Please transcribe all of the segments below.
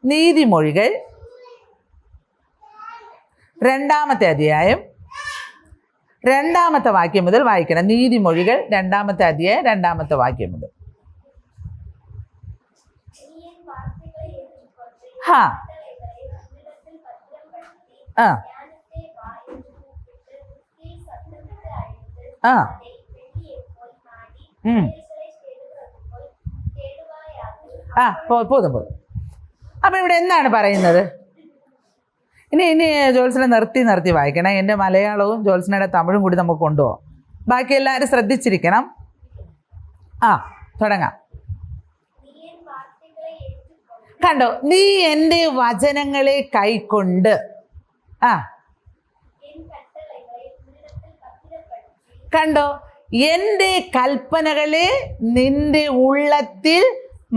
നീതിമൊഴികൾ 2-ാമത്തെ അധ്യായം 2-ാമത്തെ വാക്യം മുതൽ വായിക്കണം. നീതിമൊഴികൾ 2-ാമത്തെ അധ്യായം 2-ാമത്തെ വാക്യം മുതൽ. ആ ആ പോതും. അപ്പം ഇവിടെ എന്താണ് പറയുന്നത്? ഇനി ജോത്സനെ നിർത്തി വായിക്കണം. എൻ്റെ മലയാളവും ജോത്സനയുടെ തമിഴും കൂടി നമുക്ക് കൊണ്ടുപോകാം. ബാക്കി എല്ലാവരും ശ്രദ്ധിച്ചിരിക്കണം. തുടങ്ങാം. കണ്ടോ, നീ എൻ്റെ വചനങ്ങളെ കൈക്കൊണ്ട് കണ്ടോ, എൻ്റെ കൽപ്പനകളെ നിന്റെ ഉള്ളത്തിൽ,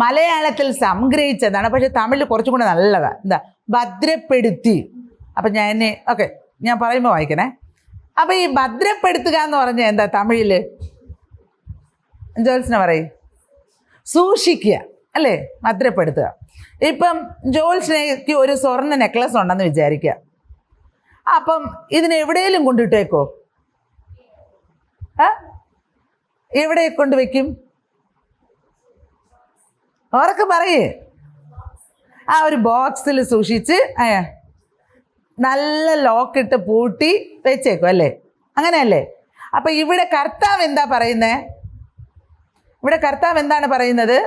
മലയാളത്തിൽ സംഗ്രഹിച്ചതാണ്, പക്ഷെ തമിഴിൽ കുറച്ചും കൂടെ നല്ലതാണ്. എന്താ? ഭദ്രപ്പെടുത്തി. അപ്പം ഞാൻ പറയുമ്പോൾ വായിക്കണേ. അപ്പം ഈ ഭദ്രപ്പെടുത്തുക എന്ന് പറഞ്ഞാൽ എന്താ തമിഴിൽ? ജോത്സന പറയും. സൂക്ഷിക്കുക അല്ലേ? ഭദ്രപ്പെടുത്തുക. ഇപ്പം ജോത്സനയ്ക്ക് ഒരു സ്വർണ്ണ നെക്ലസ് ഉണ്ടെന്ന് വിചാരിക്കുക. അപ്പം ഇതിനെ എവിടെയെങ്കിലും കൊണ്ടിട്ടേക്കോ? എവിടെ കൊണ്ടുവയ്ക്കും? അവർക്ക് പറയേ ഒരു ബോക്സിൽ സൂക്ഷിച്ച് നല്ല ലോക്കിട്ട് പൂട്ടി വെച്ചേക്കും അല്ലേ? അങ്ങനെയല്ലേ? അപ്പം ഇവിടെ കർത്താവ് എന്താ പറയുന്നത്? ഇവിടെ കർത്താവ് എന്താണ് പറയുന്നത്?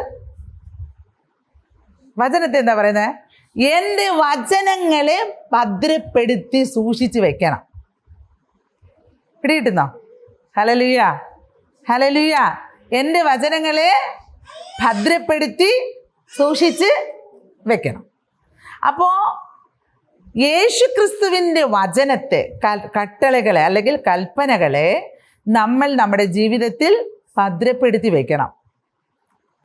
വചനത്തെ എന്താ പറയുന്നത്? എൻ്റെ വചനങ്ങളെ ഭദ്രപ്പെടുത്തി സൂക്ഷിച്ച് വെക്കണം. പിടികിട്ടുന്നോ? ഹല്ലേലൂയ, ഹല്ലേലൂയ. എൻ്റെ വചനങ്ങളെ ഭദ്രപ്പെടുത്തി സൂക്ഷിച്ച് വെക്കണം. അപ്പോൾ യേശുക്രിസ്തുവിൻ്റെ വചനത്തെ, കട്ടളകളെ അല്ലെങ്കിൽ കൽപ്പനകളെ നമ്മൾ നമ്മുടെ ജീവിതത്തിൽ ഭദ്രപ്പെടുത്തി വെക്കണം.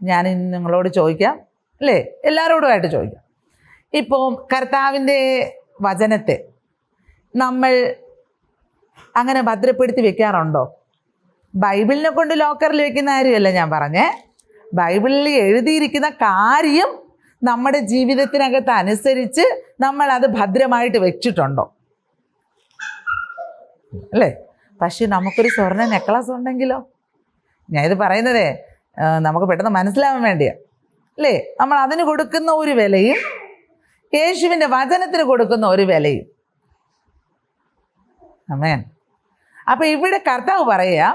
ഞാൻ നിങ്ങളോട് ചോദിക്കാം അല്ലേ? എല്ലാവരോടുമായിട്ട് ചോദിക്കാം. ഇപ്പോൾ കർത്താവിൻ്റെ വചനത്തെ നമ്മൾ അങ്ങനെ ഭദ്രപ്പെടുത്തി വെക്കാറുണ്ടോ? ബൈബിളിനെ കൊണ്ട് ലോക്കറിൽ വെക്കുന്ന കാര്യമല്ല ഞാൻ പറഞ്ഞേ. ബൈബിളിൽ എഴുതിയിരിക്കുന്ന കാര്യം നമ്മുടെ ജീവിതത്തിനകത്ത് അനുസരിച്ച് നമ്മൾ അത് ഭദ്രമായിട്ട് വെച്ചിട്ടുണ്ടോ അല്ലേ? പക്ഷെ നമുക്കൊരു സ്വർണ്ണ നെക്ലസ് ഉണ്ടെങ്കിലോ? ഞാൻ ഇത് പറയുന്നതേ നമുക്ക് പെട്ടെന്ന് മനസ്സിലാവാൻ വേണ്ടിയാണ് അല്ലേ? നമ്മൾ അതിന് കൊടുക്കുന്ന ഒരു വിലയും യേശുവിൻ്റെ വചനത്തിന് കൊടുക്കുന്ന ഒരു വിലയും. ആമേൻ. അപ്പം ഇവിടെ കർത്താവ് പറയുക,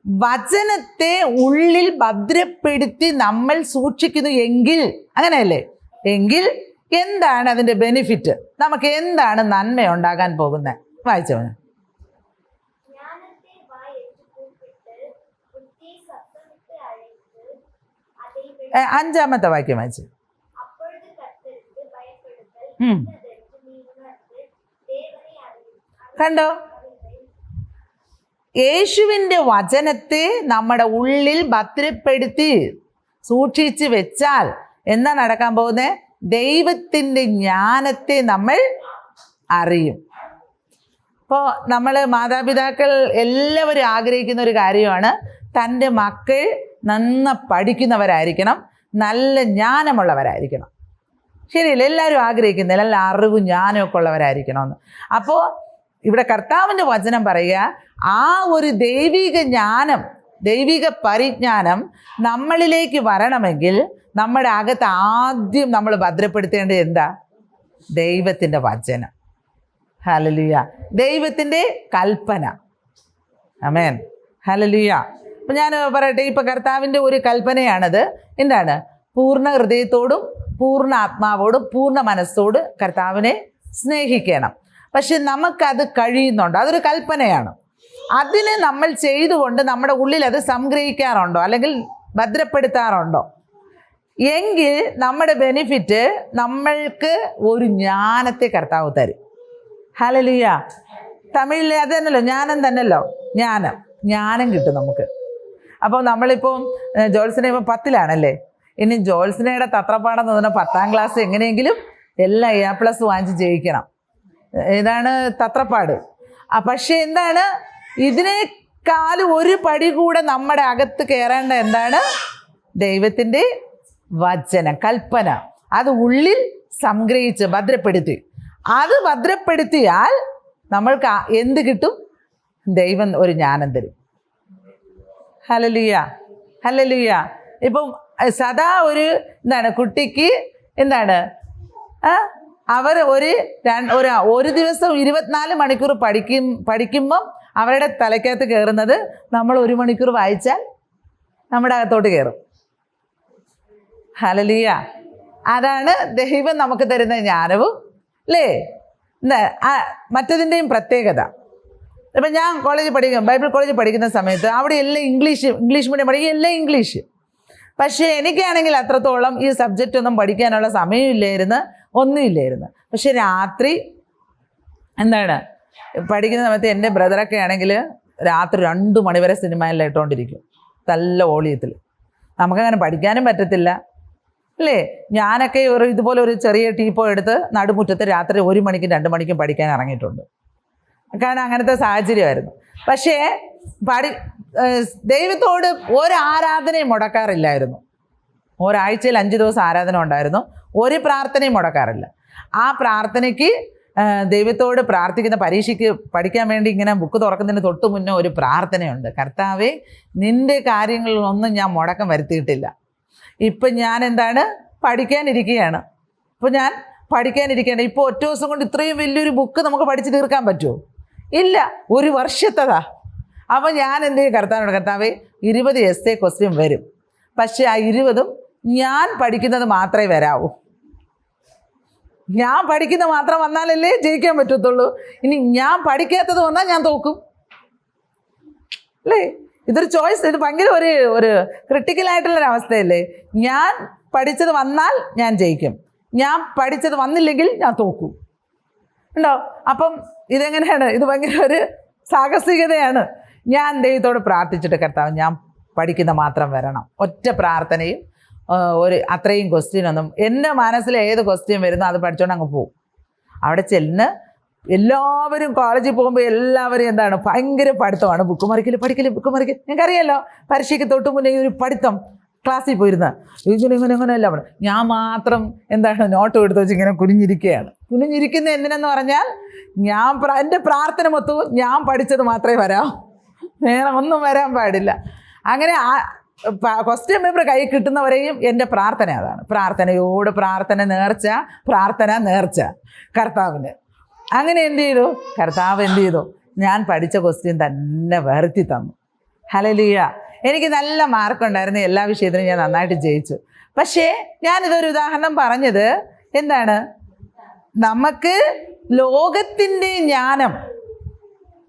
വചനത്തെ ഉള്ളിൽ ഭദ്രപ്പെടുത്തി നമ്മൾ സൂക്ഷിക്കുന്നു എങ്കിൽ, അങ്ങനെയല്ലേ? എങ്കിൽ എന്താണ് അതിൻ്റെ ബെനിഫിറ്റ്? നമുക്ക് എന്താണ് നന്മ ഉണ്ടാകാൻ പോകുന്നത്? വായിച്ചവന്. 5-ാമത്തെ വാക്യം വായിച്ചു. കണ്ടോ, യേശുവിൻ്റെ വചനത്തെ നമ്മുടെ ഉള്ളിൽ ഭദ്രപ്പെടുത്തി സൂക്ഷിച്ച് വെച്ചാൽ എന്താ നടക്കാൻ പോകുന്നത്? ദൈവത്തിൻ്റെ ജ്ഞാനത്തെ നമ്മൾ അറിയും. അപ്പോൾ നമ്മൾ മാതാപിതാക്കൾ എല്ലാവരും ആഗ്രഹിക്കുന്ന ഒരു കാര്യമാണ് തൻ്റെ മക്കൾ പഠിക്കുന്നവരായിരിക്കണം, നല്ല ജ്ഞാനമുള്ളവരായിരിക്കണം. ശരിയല്ലേ? എല്ലാവരും ആഗ്രഹിക്കുന്നില്ല, നല്ല അറിവും ജ്ഞാനമൊക്കെ ഉള്ളവരായിരിക്കണമെന്ന്. അപ്പോൾ ഇവിടെ കർത്താവിൻ്റെ വചനം പറയുക, ആ ഒരു ദൈവിക ജ്ഞാനം, ദൈവിക പരിജ്ഞാനം നമ്മളിലേക്ക് വരണമെങ്കിൽ നമ്മുടെ അകത്ത് ആദ്യം നമ്മൾ ഭദ്രപ്പെടുത്തേണ്ടത് എന്താ? ദൈവത്തിൻ്റെ വചനം. ഹല്ലേലൂയ. ദൈവത്തിൻ്റെ കൽപ്പന. ആമേൻ. ഹല്ലേലൂയ. അപ്പം ഞാൻ പറയട്ടെ, ഇപ്പം കർത്താവിൻ്റെ ഒരു കൽപ്പനയാണത്. എന്താണ്? പൂർണ്ണ ഹൃദയത്തോടും പൂർണ്ണ ആത്മാവോടും പൂർണ്ണ മനസ്സോട് കർത്താവിനെ സ്നേഹിക്കണം. പക്ഷെ നമുക്കത് കഴിയുന്നുണ്ടോ? അതൊരു കൽപ്പനയാണ്. അതിന് നമ്മൾ ചെയ്തുകൊണ്ട് നമ്മുടെ ഉള്ളിൽ അത് സംഗ്രഹിക്കാറുണ്ടോ അല്ലെങ്കിൽ ഭദ്രപ്പെടുത്താറുണ്ടോ? എങ്കിൽ നമ്മുടെ ബെനിഫിറ്റ്, നമ്മൾക്ക് ഒരു ജ്ഞാനത്തെ കർത്താവ് തരും. ഹല്ലേലൂയ. തമിഴിൽ അത് തന്നെയല്ലോ, ജ്ഞാനം തന്നെയല്ലോ. ജ്ഞാനം കിട്ടും നമുക്ക്. അപ്പോൾ നമ്മളിപ്പോൾ ജോത്സന ഇപ്പോൾ 10-ലാണല്ലേ. ഇനി ജോത്സനയുടെ തത്രപ്പാടെന്ന് പറഞ്ഞാൽ 10-ാം ക്ലാസ് എങ്ങനെയെങ്കിലും എല്ലാം A+ വാങ്ങിച്ച് ജയിക്കണം. ഇതാണ് തത്രപ്പാട്. പക്ഷേ എന്താണ്, ഇതിനേക്കാളും ഒരു പടി കൂടെ നമ്മുടെ അകത്ത് കയറേണ്ട എന്താണ്? ദൈവത്തിൻ്റെ വചനം, കൽപ്പന. അത് ഉള്ളിൽ സംഗ്രഹിച്ച് ഭദ്രപ്പെടുത്തി. അത് ഭദ്രപ്പെടുത്തിയാൽ നമ്മൾക്ക് എന്ത് കിട്ടും? ദൈവം ഒരു ജ്ഞാനം തരും. Hallelujah, hallelujah. ഇപ്പം സദാ എന്താണ് കുട്ടിക്ക് അവർ ഒരു ദിവസം 24 മണിക്കൂർ പഠിക്കുമ്പം അവരുടെ തലയ്ക്കകത്ത് കയറുന്നത് നമ്മൾ 1 മണിക്കൂർ വായിച്ചാൽ നമ്മുടെ അകത്തോട്ട് കയറും. ഹല്ലേലൂയ. അതാണ് ദൈവം നമുക്ക് തരുന്ന ജ്ഞാനവും, അല്ലേ? മറ്റതിൻ്റെയും പ്രത്യേകത. ഇപ്പം ഞാൻ ബൈബിൾ കോളേജിൽ പഠിക്കുന്ന സമയത്ത് അവിടെ എല്ലാം ഇംഗ്ലീഷ് മീഡിയം പഠിക്കും, എല്ലാം ഇംഗ്ലീഷ്. പക്ഷേ എനിക്കാണെങ്കിൽ അത്രത്തോളം ഈ സബ്ജക്റ്റ് ഒന്നും പഠിക്കാനുള്ള സമയമില്ലായിരുന്നു, ഒന്നുമില്ലായിരുന്നു. പക്ഷെ രാത്രി പഠിക്കുന്ന സമയത്ത് എൻ്റെ ബ്രദറൊക്കെ ആണെങ്കിൽ രാത്രി 2 മണി വരെ സിനിമയെല്ലാം ഇട്ടുകൊണ്ടിരിക്കും, നല്ല വോളിയത്തിൽ. നമുക്കങ്ങനെ പഠിക്കാനും പറ്റത്തില്ല, അല്ലേ? ഞാനൊക്കെ ഇതുപോലെ ഒരു ചെറിയ ടീപ്പോ എടുത്ത് നടുമുറ്റത്ത് രാത്രി 1 മണിക്കും 2 മണിക്കും പഠിക്കാൻ ഇറങ്ങിയിട്ടുണ്ട്. കാരണം അങ്ങനത്തെ സാഹചര്യമായിരുന്നു. പക്ഷേ ദൈവത്തോട് ഒരാരാധനയും മുടക്കാറില്ലായിരുന്നു. ഒരാഴ്ചയിൽ 5 ദിവസം ആരാധന ഉണ്ടായിരുന്നു, ഒരു പ്രാർത്ഥനയും മുടക്കാറില്ല. ആ പ്രാർത്ഥനയ്ക്ക് ദൈവത്തോട് പ്രാർത്ഥിക്കുന്ന, പരീക്ഷയ്ക്ക് പഠിക്കാൻ വേണ്ടി ഇങ്ങനെ ബുക്ക് തുറക്കുന്നതിന് തൊട്ട് മുന്നേ ഒരു പ്രാർത്ഥനയുണ്ട്. കർത്താവേ, നിൻ്റെ കാര്യങ്ങളിലൊന്നും ഞാൻ മുടക്കം വരുത്തിയിട്ടില്ല. ഇപ്പം ഞാൻ പഠിക്കാനിരിക്കുകയാണ്. ഇപ്പോൾ ഒറ്റ ദിവസം കൊണ്ട് ഇത്രയും വലിയൊരു ബുക്ക് നമുക്ക് പഠിച്ച് തീർക്കാൻ പറ്റുമോ? ഇല്ല, ഒരു വർഷത്തതാ. അപ്പം ഞാൻ എന്ത് ചെയ്യും? കർത്താവേ 20 essay ക്വസ്റ്റ്യൻ വരും, പക്ഷേ ആ 20ഉം ഞാൻ പഠിക്കുന്നത് മാത്രമേ വരാവൂ. ഞാൻ പഠിക്കുന്ന മാത്രം വന്നാലല്ലേ ജയിക്കാൻ പറ്റത്തുള്ളൂ. ഇനി ഞാൻ പഠിക്കാത്തത് വന്നാൽ ഞാൻ തോക്കും, അല്ലേ? ഇതൊരു ചോയ്സ്. ഇത് ഭയങ്കര ഒരു ക്രിട്ടിക്കലായിട്ടുള്ളൊരവസ്ഥയല്ലേ? ഞാൻ പഠിച്ചത് വന്നാൽ ഞാൻ ജയിക്കും, ഞാൻ പഠിച്ചത് വന്നില്ലെങ്കിൽ ഞാൻ തോക്കും. ഉണ്ടോ? അപ്പം ഇതെങ്ങനെയാണ്? ഇത് ഭയങ്കര ഒരു സാഹസികതയാണ്. ഞാൻ ദൈവത്തോട് പ്രാർത്ഥിച്ചിട്ട്, കർത്താവ് ഞാൻ പഠിക്കുന്ന മാത്രം വരണം. ഒറ്റ പ്രാർത്ഥനയും അത്രയും ക്വസ്റ്റ്യനൊന്നും എൻ്റെ മനസ്സിൽ ഏത് ക്വസ്റ്റ്യൻ വരുന്നോ അത് പഠിച്ചോണ്ട് അങ്ങ് പോകും. അവിടെ ചെല്ലുന്ന എല്ലാവരും കോളേജിൽ പോകുമ്പോൾ എല്ലാവരും ഭയങ്കര പഠിത്തമാണ്. ബുക്ക് മറിക്കൽ. ഞങ്ങൾക്കറിയാമല്ലോ, പരീക്ഷയ്ക്ക് തൊട്ട് മുന്നേ ഒരു പഠിത്തം ക്ലാസ്സിൽ പോയിരുന്ന ഇങ്ങനെ എല്ലാം. ഞാൻ മാത്രം നോട്ട് എടുത്ത് വെച്ച് ഇങ്ങനെ കുനിഞ്ഞിരിക്കുന്ന എന്തിനെന്ന് പറഞ്ഞാൽ എൻ്റെ പ്രാർത്ഥന മൊത്തവും ഞാൻ പഠിച്ചത് മാത്രമേ വരാം, വേറെ ഒന്നും വരാൻ പാടില്ല. അങ്ങനെ ക്വസ്റ്റ്യൻ പേപ്പർ കൈ കിട്ടുന്നവരെയും എൻ്റെ പ്രാർത്ഥന അതാണ്. പ്രാർത്ഥന നേർച്ച കർത്താവിന്. അങ്ങനെ കർത്താവ് എന്ത് ചെയ്തു? ഞാൻ പഠിച്ച ക്വസ്റ്റ്യൻ തന്നെ വരുത്തി തന്നു. ഹല്ലേലൂയ. എനിക്ക് നല്ല മാർക്കുണ്ടായിരുന്നു, എല്ലാ വിഷയത്തിനും ഞാൻ നന്നായിട്ട് ജയിച്ചു. പക്ഷേ ഞാനിതൊരു ഉദാഹരണം പറഞ്ഞത് നമുക്ക് ലോകത്തിൻ്റെ ജ്ഞാനം,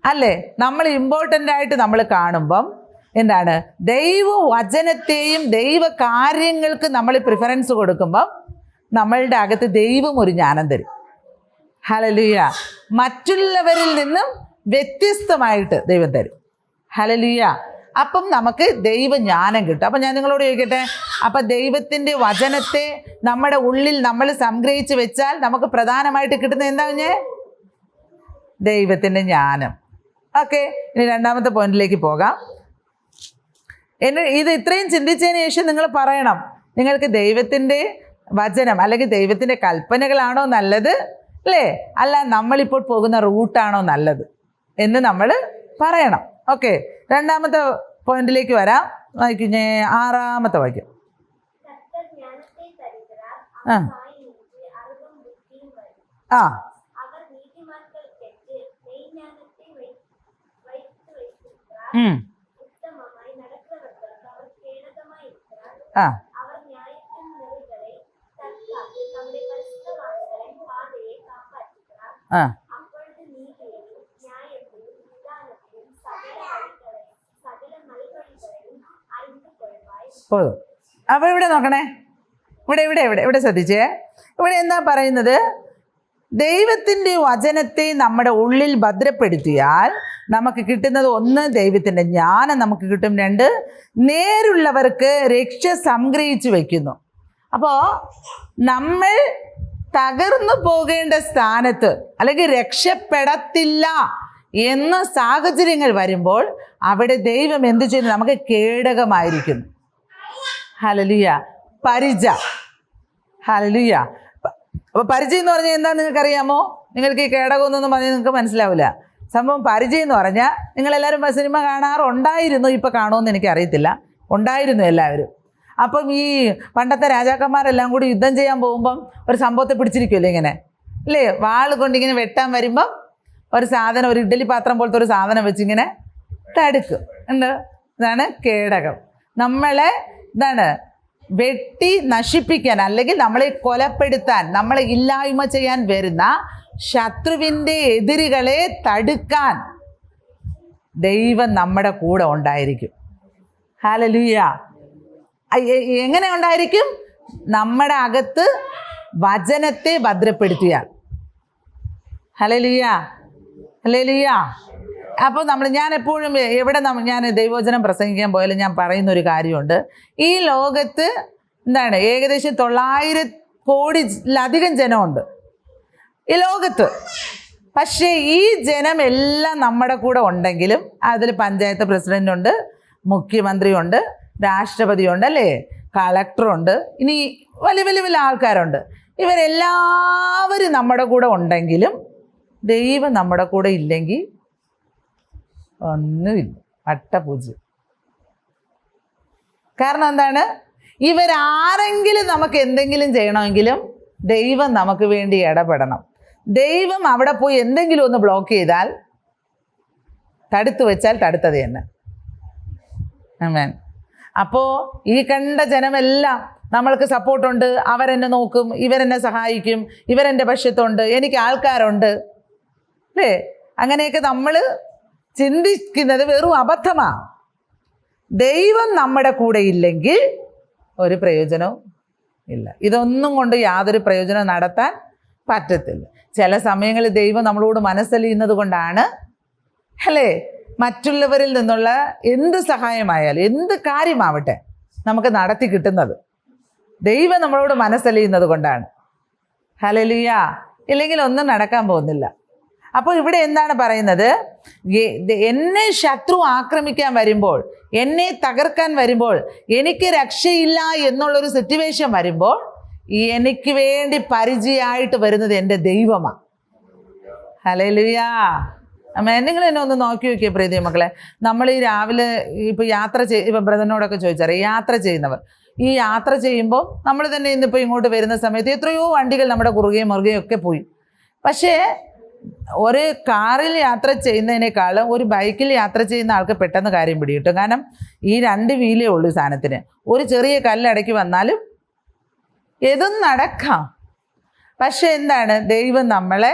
അല്ലേ, നമ്മൾ ഇമ്പോർട്ടൻ്റ് ആയിട്ട് നമ്മൾ കാണുമ്പം ദൈവവചനത്തെയും ദൈവ കാര്യങ്ങൾക്ക് നമ്മൾ പ്രിഫറൻസ് കൊടുക്കുമ്പം നമ്മളുടെ അകത്ത് ദൈവം ഒരു ജ്ഞാനം തരും. ഹല്ലേലൂയ. മറ്റുള്ളവരിൽ നിന്നും വ്യത്യസ്തമായിട്ട് ദൈവം തരും. ഹല്ലേലൂയ. അപ്പം നമുക്ക് ദൈവജ്ഞാനം കിട്ടും. അപ്പം ഞാൻ നിങ്ങളോട് ചോദിക്കട്ടെ, അപ്പം ദൈവത്തിൻ്റെ വചനത്തെ നമ്മുടെ ഉള്ളിൽ നമ്മൾ സംഗ്രഹിച്ച് വെച്ചാൽ നമുക്ക് പ്രധാനമായിട്ട് കിട്ടുന്നത് എന്താ? ദൈവത്തിൻ്റെ ജ്ഞാനം. ഓക്കെ, ഇനി 2ാമത്തെ പോയിന്റിലേക്ക് പോകാം. ഇത് ഇത്രയും ചിന്തിച്ചതിന് ശേഷം നിങ്ങൾ പറയണം, നിങ്ങൾക്ക് ദൈവത്തിൻ്റെ വചനം അല്ലെങ്കിൽ ദൈവത്തിൻ്റെ കൽപ്പനകളാണോ നല്ലത്, അല്ലേ, അല്ല നമ്മളിപ്പോൾ പോകുന്ന റൂട്ടാണോ നല്ലത് എന്ന് നമ്മൾ പറയണം. ഓക്കെ, 2ാമത്തെ പോയിന്റിലേക്ക് വരാം. വായിക്കുന്നേ 6ാമത്തെ വാക്യം. പോതും. അപ്പോൾ ഇവിടെ നോക്കണേ, ഇവിടെ ശ്രദ്ധിച്ചേ. ഇവിടെ എന്താ പറയുന്നത്? ദൈവത്തിൻ്റെ വചനത്തെ നമ്മുടെ ഉള്ളിൽ ഭദ്രപ്പെടുത്തിയാൽ നമുക്ക് കിട്ടുന്നത് 1, ദൈവത്തിൻ്റെ ജ്ഞാനം നമുക്ക് കിട്ടും. 2, നേരുള്ളവർക്ക് രക്ഷ സംഗ്രഹിച്ചു വയ്ക്കുന്നു. അപ്പോൾ നമ്മൾ തകർന്നു പോകേണ്ട സ്ഥാനത്ത് അല്ലെങ്കിൽ രക്ഷപ്പെടത്തില്ല എന്ന സാഹചര്യങ്ങൾ വരുമ്പോൾ അവിടെ ദൈവം എന്തു ചെയ്യുന്നു? നമുക്ക് കേടകമായിരിക്കുന്നു. ഹല്ലേലൂയ. പരിച. ഹല്ലേലൂയ. അപ്പോൾ പരിചയം എന്ന് പറഞ്ഞാൽ എന്താ നിങ്ങൾക്കറിയാമോ? നിങ്ങൾക്ക് ഈ കേടകമൊന്നും പറഞ്ഞാൽ നിങ്ങൾക്ക് മനസ്സിലാവില്ല. സംഭവം പരിചയം എന്ന് പറഞ്ഞാൽ നിങ്ങളെല്ലാവരും സിനിമ കാണാറുണ്ടായിരുന്നു, ഇപ്പോൾ കാണുമെന്ന് എനിക്കറിയത്തില്ല, ഉണ്ടായിരുന്നു എല്ലാവരും. അപ്പം ഈ പണ്ടത്തെ രാജാക്കന്മാരെല്ലാം കൂടി യുദ്ധം ചെയ്യാൻ പോകുമ്പം ഒരു സംഭവത്തെ പിടിച്ചിരിക്കുമല്ലോ ഇങ്ങനെ, അല്ലേ? വാൾ കൊണ്ടിങ്ങനെ വെട്ടാൻ വരുമ്പം ഒരു സാധനം, ഒരു ഇഡ്ഡലി പാത്രം പോലത്തെ ഒരു സാധനം വെച്ചിങ്ങനെ തടുക്കും ഉണ്ട്. ഇതാണ് കേടകം. നമ്മളെ ഇതാണ് വെട്ടി നശിപ്പിക്കാൻ, അല്ലെങ്കിൽ നമ്മളെ കൊലപ്പെടുത്താൻ, നമ്മളെ ഇല്ലായ്മ ചെയ്യാൻ വരുന്ന ശത്രുവിൻ്റെ എതിരുകളെ തടുക്കാൻ ദൈവം നമ്മുടെ കൂടെ ഉണ്ടായിരിക്കും. ഹല്ലേലൂയ. എങ്ങനെ ഉണ്ടായിരിക്കും? നമ്മുടെ അകത്ത് വചനത്തെ ഭദ്രപ്പെടുത്തിയാൽ. Hallelujah, hallelujah. അപ്പോൾ ഞാൻ എപ്പോഴും എവിടെ ഞാൻ ദൈവവചനം പ്രസംഗിക്കാൻ പോയാലും ഞാൻ പറയുന്നൊരു കാര്യമുണ്ട്. ഈ ലോകത്ത് എന്താണ് ഏകദേശം 900 കോടിയിലധികം ജനമുണ്ട് ഈ ലോകത്ത്. പക്ഷേ ഈ ജനമെല്ലാം നമ്മുടെ കൂടെ ഉണ്ടെങ്കിലും അതിൽ പഞ്ചായത്ത് പ്രസിഡൻ്റുണ്ട്, മുഖ്യമന്ത്രിയുണ്ട്, രാഷ്ട്രപതിയുണ്ട്, അല്ലേ, കളക്ടറുണ്ട്, ഇനി വലിയ വലിയ വലിയ ആൾക്കാരുണ്ട്. ഇവരെല്ലാവരും നമ്മുടെ കൂടെ ഉണ്ടെങ്കിലും ദൈവം നമ്മുടെ കൂടെ ഇല്ലെങ്കിൽ ഒന്നുമില്ല, അട്ടപൂജ്യം. കാരണം എന്താണ്? ഇവരാരെങ്കിലും നമുക്ക് എന്തെങ്കിലും ചെയ്യണമെങ്കിലും ദൈവം നമുക്ക് വേണ്ടി ഇടപെടണം. ദൈവം അവിടെ പോയി എന്തെങ്കിലും ഒന്ന് ബ്ലോക്ക് ചെയ്താൽ, തടുത്തു വെച്ചാൽ തടുത്തത് തന്നെ. ആമേൻ. അപ്പോൾ ഈ കണ്ട ജനമെല്ലാം നമ്മൾക്ക് സപ്പോർട്ടുണ്ട്, അവരെന്നെ നോക്കും, ഇവരെന്നെ സഹായിക്കും, ഇവരെൻ്റെ പക്ഷത്തുണ്ട്, എനിക്ക് ആൾക്കാരുണ്ട്, അല്ലേ? അങ്ങനെയൊക്കെ നമ്മൾ ചിന്തിക്കുന്നത് വെറും അബദ്ധമാണ്. ദൈവം നമ്മുടെ കൂടെ ഇല്ലെങ്കിൽ ഒരു പ്രയോജനവും ഇല്ല. ഇതൊന്നും കൊണ്ട് യാതൊരു പ്രയോജനവും നടത്താൻ പറ്റത്തില്ല. ചില സമയങ്ങളിൽ ദൈവം നമ്മളോട് മനസ്സലിയുന്നത് കൊണ്ടാണ്, അല്ലേ, മറ്റുള്ളവരിൽ നിന്നുള്ള എന്ത് സഹായമായാലും എന്ത് കാര്യമാവട്ടെ നമുക്ക് നടത്തി കിട്ടുന്നത്. ദൈവം നമ്മളോട് മനസ്സലിയുന്നത് കൊണ്ടാണ്. ഹല്ലേലൂയ. ഇല്ലെങ്കിൽ ഒന്നും നടക്കാൻ പോകുന്നില്ല. അപ്പോൾ ഇവിടെ എന്താണ് പറയുന്നത്? എന്നെ ശത്രു ആക്രമിക്കാൻ വരുമ്പോൾ, എന്നെ തകർക്കാൻ വരുമ്പോൾ, എനിക്ക് രക്ഷയില്ല എന്നുള്ളൊരു സിറ്റുവേഷൻ വരുമ്പോൾ എനിക്ക് വേണ്ടി പരിചയമായിട്ട് വരുന്നത് എൻ്റെ ദൈവമാണ്. ഹല്ലേലൂയ. നിങ്ങൾ എന്നെ ഒന്ന് നോക്കി നോക്കിയേ പ്രീതി മക്കളെ. നമ്മൾ ഈ രാവിലെ ഇപ്പോൾ ഇപ്പം ബ്രദറിനോടൊക്കെ ചോദിച്ചറിയാം, യാത്ര ചെയ്യുന്നവർ ഈ യാത്ര ചെയ്യുമ്പോൾ നമ്മൾ തന്നെ ഇന്നിപ്പോൾ ഇങ്ങോട്ട് വരുന്ന സമയത്ത് എത്രയോ വണ്ടികൾ നമ്മുടെ കുറുകയും മുറുകയും ഒക്കെ പോയി. പക്ഷേ ഒരു കാറിൽ യാത്ര ചെയ്യുന്നതിനേക്കാളും ഒരു ബൈക്കിൽ യാത്ര ചെയ്യുന്ന ആൾക്ക് പെട്ടെന്ന് കാര്യം പിടികിട്ടും. കാരണം ഈ 2 വീലേ ഉള്ളൂ ഈ സാധനത്തിന്. ഒരു ചെറിയ കല്ലടക്കി വന്നാലും ഏതും നടക്കാം. പക്ഷെ എന്താണ്? ദൈവം നമ്മളെ,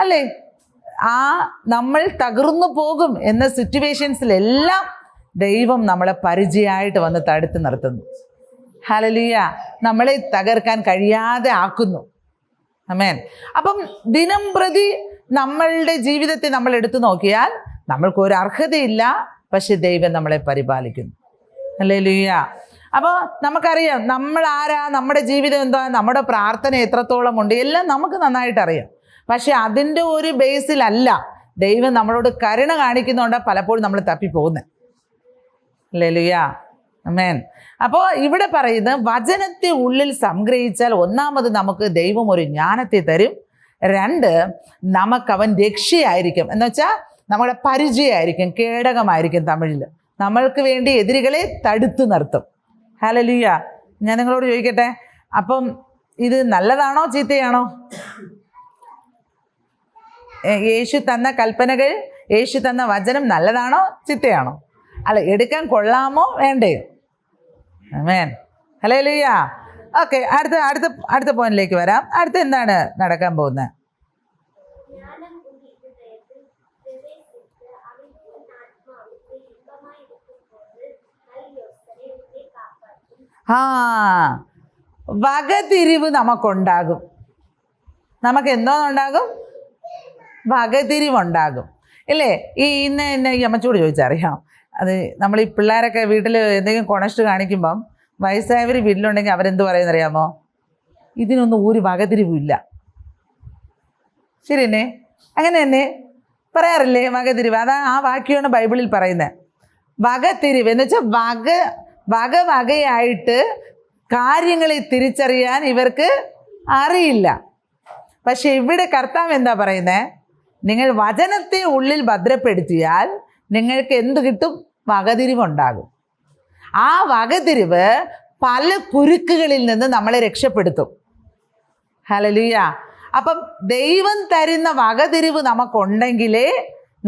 അല്ലേ, നമ്മൾ തകർന്നു പോകും എന്ന സിറ്റുവേഷൻസിലെല്ലാം ദൈവം നമ്മളെ പരിചയമായിട്ട് വന്ന് തടുത്ത് നിർത്തുന്നു. ഹല്ലേലൂയ. നമ്മളെ തകർക്കാൻ കഴിയാതെ ആക്കുന്നു. ആമേൻ. അപ്പം ദിനം പ്രതി നമ്മളുടെ ജീവിതത്തെ നമ്മൾ എടുത്തു നോക്കിയാൽ നമ്മൾക്കൊരു അർഹതയില്ല, പക്ഷെ ദൈവം നമ്മളെ പരിപാലിക്കുന്നു. ഹല്ലേലൂയ. അപ്പോൾ നമുക്കറിയാം നമ്മൾ ആരാ, നമ്മുടെ ജീവിതം എന്താ, നമ്മുടെ പ്രാർത്ഥന എത്രത്തോളം ഉണ്ട്, എല്ലാം നമുക്ക് നന്നായിട്ടറിയാം. പക്ഷെ അതിൻ്റെ ഒരു ബേസിലല്ല ദൈവം നമ്മളോട് കരുണ കാണിക്കുന്നുണ്ട് പലപ്പോഴും നമ്മൾ തപ്പിപ്പോകുന്നത്. ഹല്ലേലൂയ. ആമേൻ. അപ്പോൾ ഇവിടെ പറയുന്നത് വചനത്തെ ഉള്ളിൽ സംഗ്രഹിച്ചാൽ ഒന്നാമത് നമുക്ക് ദൈവം ഒരു ജ്ഞാനത്തെ തരും, 2 നമുക്കവൻ രക്ഷയായിരിക്കും. എന്ന് വെച്ചാൽ നമ്മുടെ പരിചയമായിരിക്കും, കേടകമായിരിക്കും തമിഴിൽ. നമ്മൾക്ക് വേണ്ടി എതിരുകളെ തടുത്തു നിർത്തും. ഹല്ലേലൂയ. ഞാൻ നിങ്ങളോട് ചോദിക്കട്ടെ, അപ്പം ഇത് നല്ലതാണോ ചീത്തയാണോ? യേശു തന്ന കൽപ്പനകൾ, യേശു തന്ന വചനം നല്ലതാണോ ചീത്തയാണോ? അല്ല, എടുക്കാൻ കൊള്ളാമോ വേണ്ടയോ? ആമേൻ. ഹല്ലേലൂയ. ഓക്കെ, അടുത്ത പോയിന്റിലേക്ക് വരാം. അടുത്ത എന്താണ് നടക്കാൻ പോകുന്നത്? വകതിരിവ് നമുക്കുണ്ടാകും. നമുക്ക് എന്തോ ഉണ്ടാകും? വകതിരിവുണ്ടാകും, ഇല്ലേ? ഇന്ന് ഈ അമ്മച്ചോട് ചോദിച്ചറിയാം. അത് നമ്മൾ ഈ പിള്ളേരൊക്കെ വീട്ടിൽ എന്തെങ്കിലും കൊണസ്റ്റ് കാണിക്കുമ്പം വയസ്സായവർ വീട്ടിലുണ്ടെങ്കിൽ അവരെന്ത് പറയുന്നറിയാമോ? ഇതിനൊന്നും ഒരു വകതിരിവില്ല. ശരി തന്നെ, അങ്ങനെ തന്നെ പറയാറില്ലേ വകതിരിവ്? അതാ ആ വാക്യമാണ് ബൈബിളിൽ പറയുന്നത്. വകതിരിവ് എന്ന് വെച്ചാൽ വകയായിട്ട് കാര്യങ്ങളെ തിരിച്ചറിയാൻ ഇവർക്ക് അറിയില്ല. പക്ഷെ ഇവിടെ കർത്താവ് എന്താ പറയുന്നത്? നിങ്ങൾ വചനത്തെ ഉള്ളിൽ ഭദ്രപ്പെടുത്തിയാൽ നിങ്ങൾക്ക് എന്ത് കിട്ടും? വകതിരിവുണ്ടാകും. ആ വകതിരിവ് പല കുരുക്കുകളിൽ നിന്ന് നമ്മളെ രക്ഷപ്പെടുത്തും. ഹല്ലേലൂയ. അപ്പം ദൈവം തരുന്ന വകതിരിവ് നമുക്കുണ്ടെങ്കിലേ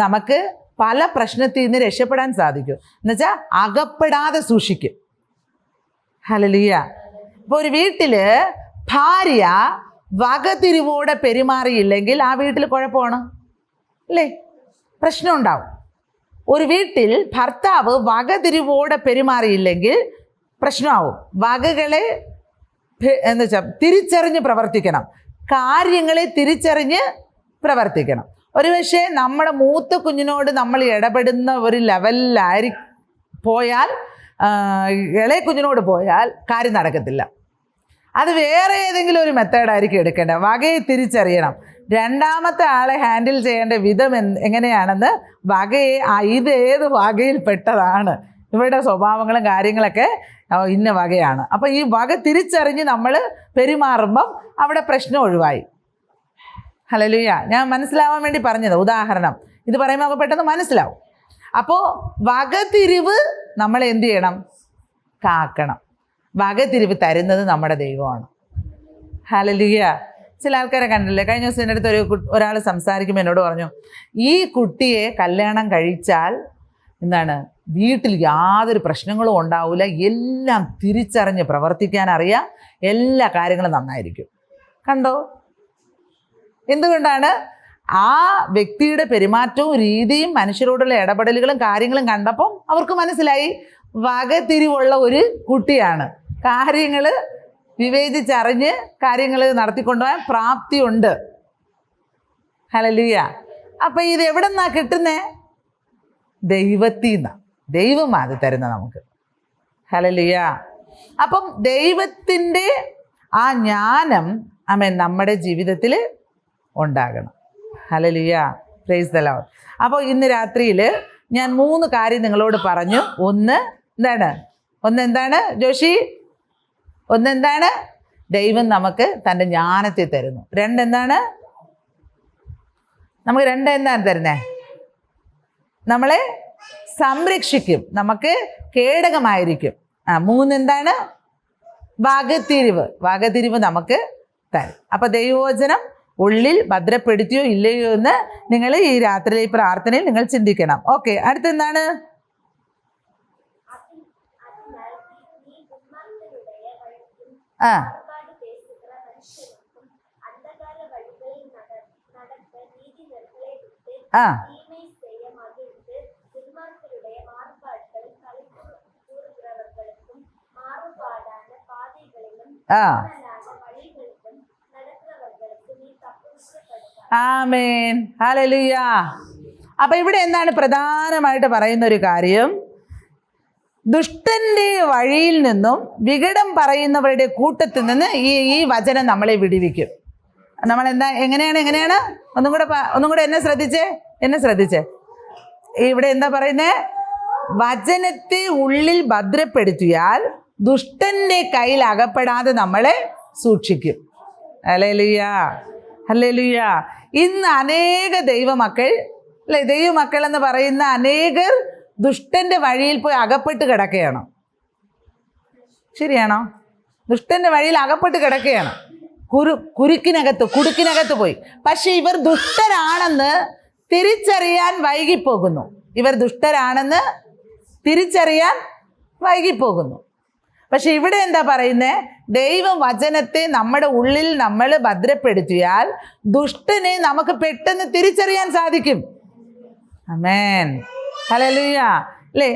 നമുക്ക് പല പ്രശ്നത്തിൽ നിന്ന് രക്ഷപ്പെടാൻ സാധിക്കും. എന്നുവെച്ചാൽ അകപ്പെടാതെ സൂക്ഷിക്കും. ഹല്ലേലൂയ. ഇപ്പോൾ ഒരു വീട്ടിൽ ഭാര്യ വകതിരിവോടെ പെരുമാറിയില്ലെങ്കിൽ ആ വീട്ടിൽ കുഴപ്പമാണ് അല്ലേ? പ്രശ്നം ഉണ്ടാവും. ഒരു വീട്ടിൽ ഭർത്താവ് വകതിരിവോടെ പെരുമാറിയില്ലെങ്കിൽ പ്രശ്നമാവും. വകകളെ എന്ന് വെച്ചാൽ തിരിച്ചറിഞ്ഞ് പ്രവർത്തിക്കണം. കാര്യങ്ങളെ തിരിച്ചറിഞ്ഞ് പ്രവർത്തിക്കണം. ഒരുപക്ഷെ നമ്മുടെ മൂത്ത കുഞ്ഞിനോട് നമ്മൾ ഇടപെടുന്ന ഒരു ലെവലിലായി പോയാൽ, ഇളയ കുഞ്ഞിനോട് പോയാൽ കാര്യം നടക്കത്തില്ല. അത് വേറെ ഏതെങ്കിലും ഒരു മെത്തേഡായിരിക്കും എടുക്കേണ്ടത്. വകയെ തിരിച്ചറിയണം. രണ്ടാമത്തെ ആളെ ഹാൻഡിൽ ചെയ്യേണ്ട വിധം എങ്ങനെയാണെന്ന് വകയെ ഇത് ഏത് വകയിൽ പെട്ടതാണ്, ഇവരുടെ സ്വഭാവങ്ങളും കാര്യങ്ങളൊക്കെ ഇന്ന വകയാണ്. അപ്പം ഈ വക തിരിച്ചറിഞ്ഞ് നമ്മൾ പെരുമാറുമ്പം അവിടെ പ്രശ്നം ഒഴിവായി. ഹല്ലേലൂയ. ഞാൻ മനസ്സിലാവാൻ വേണ്ടി പറഞ്ഞത് ഉദാഹരണം. ഇത് പറയുമ്പോൾ നമുക്ക് പെട്ടെന്ന് മനസ്സിലാവും. അപ്പോൾ വകതിരിവ് നമ്മൾ എന്ത് ചെയ്യണം? കാക്കണം. വകതിരിവ് തരുന്നത് നമ്മുടെ ദൈവമാണ്. ഹല്ലേലൂയ. ചില ആൾക്കാരെ കണ്ടില്ലേ? കഴിഞ്ഞ ദിവസം എൻ്റെ അടുത്ത് ഒരാൾ സംസാരിക്കുമ്പോൾ എന്നോട് പറഞ്ഞു, ഈ കുട്ടിയെ കല്യാണം കഴിച്ചാൽ എന്താണ്, വീട്ടിൽ യാതൊരു പ്രശ്നങ്ങളും ഉണ്ടാവില്ല, എല്ലാം തിരിച്ചറിഞ്ഞ് പ്രവർത്തിക്കാൻ അറിയാം, എല്ലാ കാര്യങ്ങളും നന്നായിരിക്കും. കണ്ടോ? എന്തുകൊണ്ടാണ്? ആ വ്യക്തിയുടെ പെരുമാറ്റവും രീതിയും മനുഷ്യരോടുള്ള ഇടപെടലുകളും കാര്യങ്ങളും കണ്ടപ്പം അവർക്ക് മനസ്സിലായി വകതിരിവുള്ള ഒരു കുട്ടിയാണ്. കാര്യങ്ങൾ വിവേചിച്ചറിഞ്ഞ് കാര്യങ്ങൾ നടത്തിക്കൊണ്ടുപോകാൻ പ്രാപ്തിയുണ്ട്. ഹല്ലേലൂയ. അപ്പം ഇത് എവിടെ നിന്നാണ് കിട്ടുന്നത്? ദൈവത്തിൽ നിന്നാണ്. ദൈവമാണ് അത് തരുന്നത് നമുക്ക്. ഹല്ലേലൂയ. അപ്പം ദൈവത്തിൻ്റെ ആ ജ്ഞാനം നമ്മുടെ ജീവിതത്തിൽ ഉണ്ടാകണം. ഹല്ലേലൂയ. Praise the Lord. അപ്പോൾ ഇന്ന് രാത്രിയിൽ ഞാൻ 3 കാര്യം നിങ്ങളോട് പറഞ്ഞു. ഒന്നെന്താണ് ജോഷി? ഒന്നെന്താണ്? ദൈവം നമുക്ക് തൻ്റെ ജ്ഞാനത്തെ തരുന്നു. 2 എന്താണ്? നമുക്ക് 2 എന്താണ് തരുന്നത്? നമ്മളെ സംരക്ഷിക്കും, നമുക്ക് കേടകമായിരിക്കും. 3 എന്താണ്? വകതിരിവ് നമുക്ക് തരും. അപ്പം ദൈവവചനം ഉള്ളിൽ ഭദ്രപ്പെടുത്തിയോ ഇല്ലയോ എന്ന് നിങ്ങൾ ഈ രാത്രിയിലെ ഈ പ്രാർത്ഥനയിൽ നിങ്ങൾ ചിന്തിക്കണം. ഓക്കെ, അടുത്തെന്താണ്? ആ ആ ആ ആമേൻ. ഹല്ലേലൂയ. അപ്പൊ ഇവിടെ എന്താണ് പ്രധാനമായിട്ട് പറയുന്ന ഒരു കാര്യം? ദുഷ്ടന്റെ വഴിയിൽ നിന്നും വികടം പറയുന്നവരുടെ കൂട്ടത്തിൽ നിന്ന് ഈ വചനം നമ്മളെ വിടുവിക്കും. നമ്മൾ എങ്ങനെയാണ് ഒന്നും കൂടെ എന്നെ ശ്രദ്ധിച്ചേ. ഇവിടെ എന്താ പറയുന്നേ? വചനത്തെ ഉള്ളിൽ ഭദ്രപ്പെടുത്തിയാൽ ദുഷ്ടന്റെ കയ്യിൽ അകപ്പെടാതെ നമ്മളെ സൂക്ഷിക്കും. ഹല്ലേലൂയ. ഹല്ലേലൂയ. ഇന്ന് അനേക ദൈവമക്കൾ അല്ലെ, ദൈവമക്കൾ എന്ന് പറയുന്ന അനേകർ ദുഷ്ടന്റെ വഴിയിൽ പോയി അകപ്പെട്ട് കിടക്കുകയാണ്. ശരിയാണോ? ദുഷ്ടന്റെ വഴിയിൽ അകപ്പെട്ട് കിടക്കുകയാണ്. കുടുക്കിനകത്ത് പോയി. പക്ഷെ ഇവർ ദുഷ്ടരാണെന്ന് തിരിച്ചറിയാൻ വൈകിപ്പോകുന്നു. പക്ഷെ ഇവിടെ എന്താ പറയുന്നത്? ദൈവവചനത്തെ നമ്മുടെ ഉള്ളിൽ നമ്മൾ ഭദ്രപ്പെടുത്തിയാൽ ദുഷ്ടനെ നമുക്ക് പെട്ടെന്ന് തിരിച്ചറിയാൻ സാധിക്കും. ആമേൻ. ഹല്ലേലൂയ. അല്ലേ?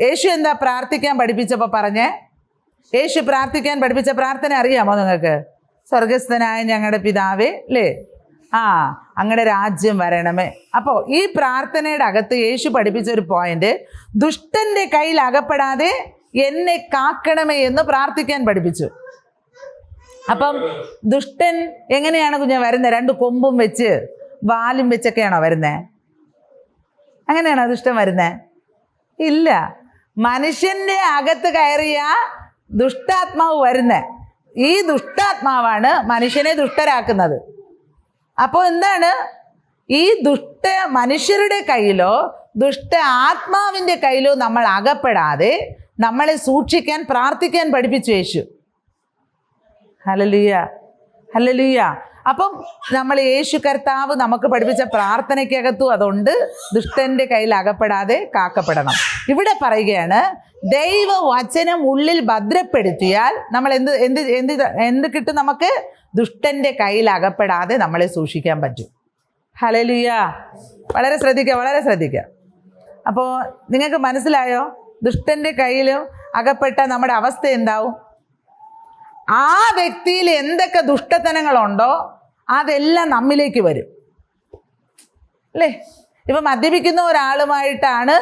യേശു എന്താ പ്രാർത്ഥിക്കാൻ പഠിപ്പിച്ചപ്പോൾ പറഞ്ഞേ? യേശു പ്രാർത്ഥിക്കാൻ പഠിപ്പിച്ച പ്രാർത്ഥന അറിയാമോ നിങ്ങൾക്ക്? സ്വർഗസ്ഥനായ ഞങ്ങളുടെ പിതാവേ, അല്ലേ? അങ്ങയുടെ രാജ്യം വരണമേ. അപ്പോൾ ഈ പ്രാർത്ഥനയുടെ അകത്ത് യേശു പഠിപ്പിച്ച ഒരു പോയിന്റ്, ദുഷ്ടന്റെ കയ്യിൽ അകപ്പെടാതെ എന്നെ കാക്കണമേ എന്ന് പ്രാർത്ഥിക്കാൻ പഠിപ്പിച്ചു. അപ്പം ദുഷ്ടൻ എങ്ങനെയാണ് കുഞ്ഞാ വരുന്നത്? 2 കൊമ്പും വെച്ച് വാലും വെച്ചൊക്കെയാണോ വരുന്നത്? അങ്ങനെയാണോ ദുഷ്ടൻ വരുന്നത്? ഇല്ല. മനുഷ്യന്റെ അകത്ത് കയറിയ ദുഷ്ടാത്മാവ് വരുന്നത്. ഈ ദുഷ്ടാത്മാവാണ് മനുഷ്യനെ ദുഷ്ടരാക്കുന്നത്. അപ്പോൾ എന്താണ്, ഈ ദുഷ്ട മനുഷ്യരുടെ കയ്യിലോ ദുഷ്ട ആത്മാവിൻ്റെ കയ്യിലോ നമ്മൾ അകപ്പെടാതെ നമ്മളെ സൂക്ഷിക്കാൻ പ്രാർത്ഥിക്കാൻ പഠിപ്പിച്ചു യേശു. Hallelujah, hallelujah. അപ്പം നമ്മൾ യേശു കർത്താവ് നമുക്ക് പഠിപ്പിച്ച പ്രാർത്ഥനയ്ക്കകത്തും അതുകൊണ്ട് ദുഷ്ടൻ്റെ കയ്യിൽ അകപ്പെടാതെ കാക്കപ്പെടണം. ഇവിടെ പറയുകയാണ്, ദൈവവചനം ഉള്ളിൽ ഭദ്രപ്പെടുത്തിയാൽ നമ്മൾ എന്ത് എന്ത് എന്ത് എന്ത് കിട്ടും? നമുക്ക് ദുഷ്ടൻ്റെ കയ്യിൽ അകപ്പെടാതെ നമ്മളെ സൂക്ഷിക്കാൻ പറ്റും. ഹല്ലേലൂയ. വളരെ ശ്രദ്ധിക്കുക, വളരെ ശ്രദ്ധിക്കുക. അപ്പോൾ നിങ്ങൾക്ക് മനസ്സിലായോ? ദുഷ്ടൻ്റെ കയ്യിലും അകപ്പെട്ട നമ്മുടെ അവസ്ഥ എന്താവും? ആ വ്യക്തിയിൽ എന്തൊക്കെ ദുഷ്ടത്തനങ്ങളുണ്ടോ അതെല്ലാം നമ്മിലേക്ക് വരും, അല്ലേ? ഇപ്പം മദ്യപിക്കുന്ന ഒരാളുമായിട്ടാണ്,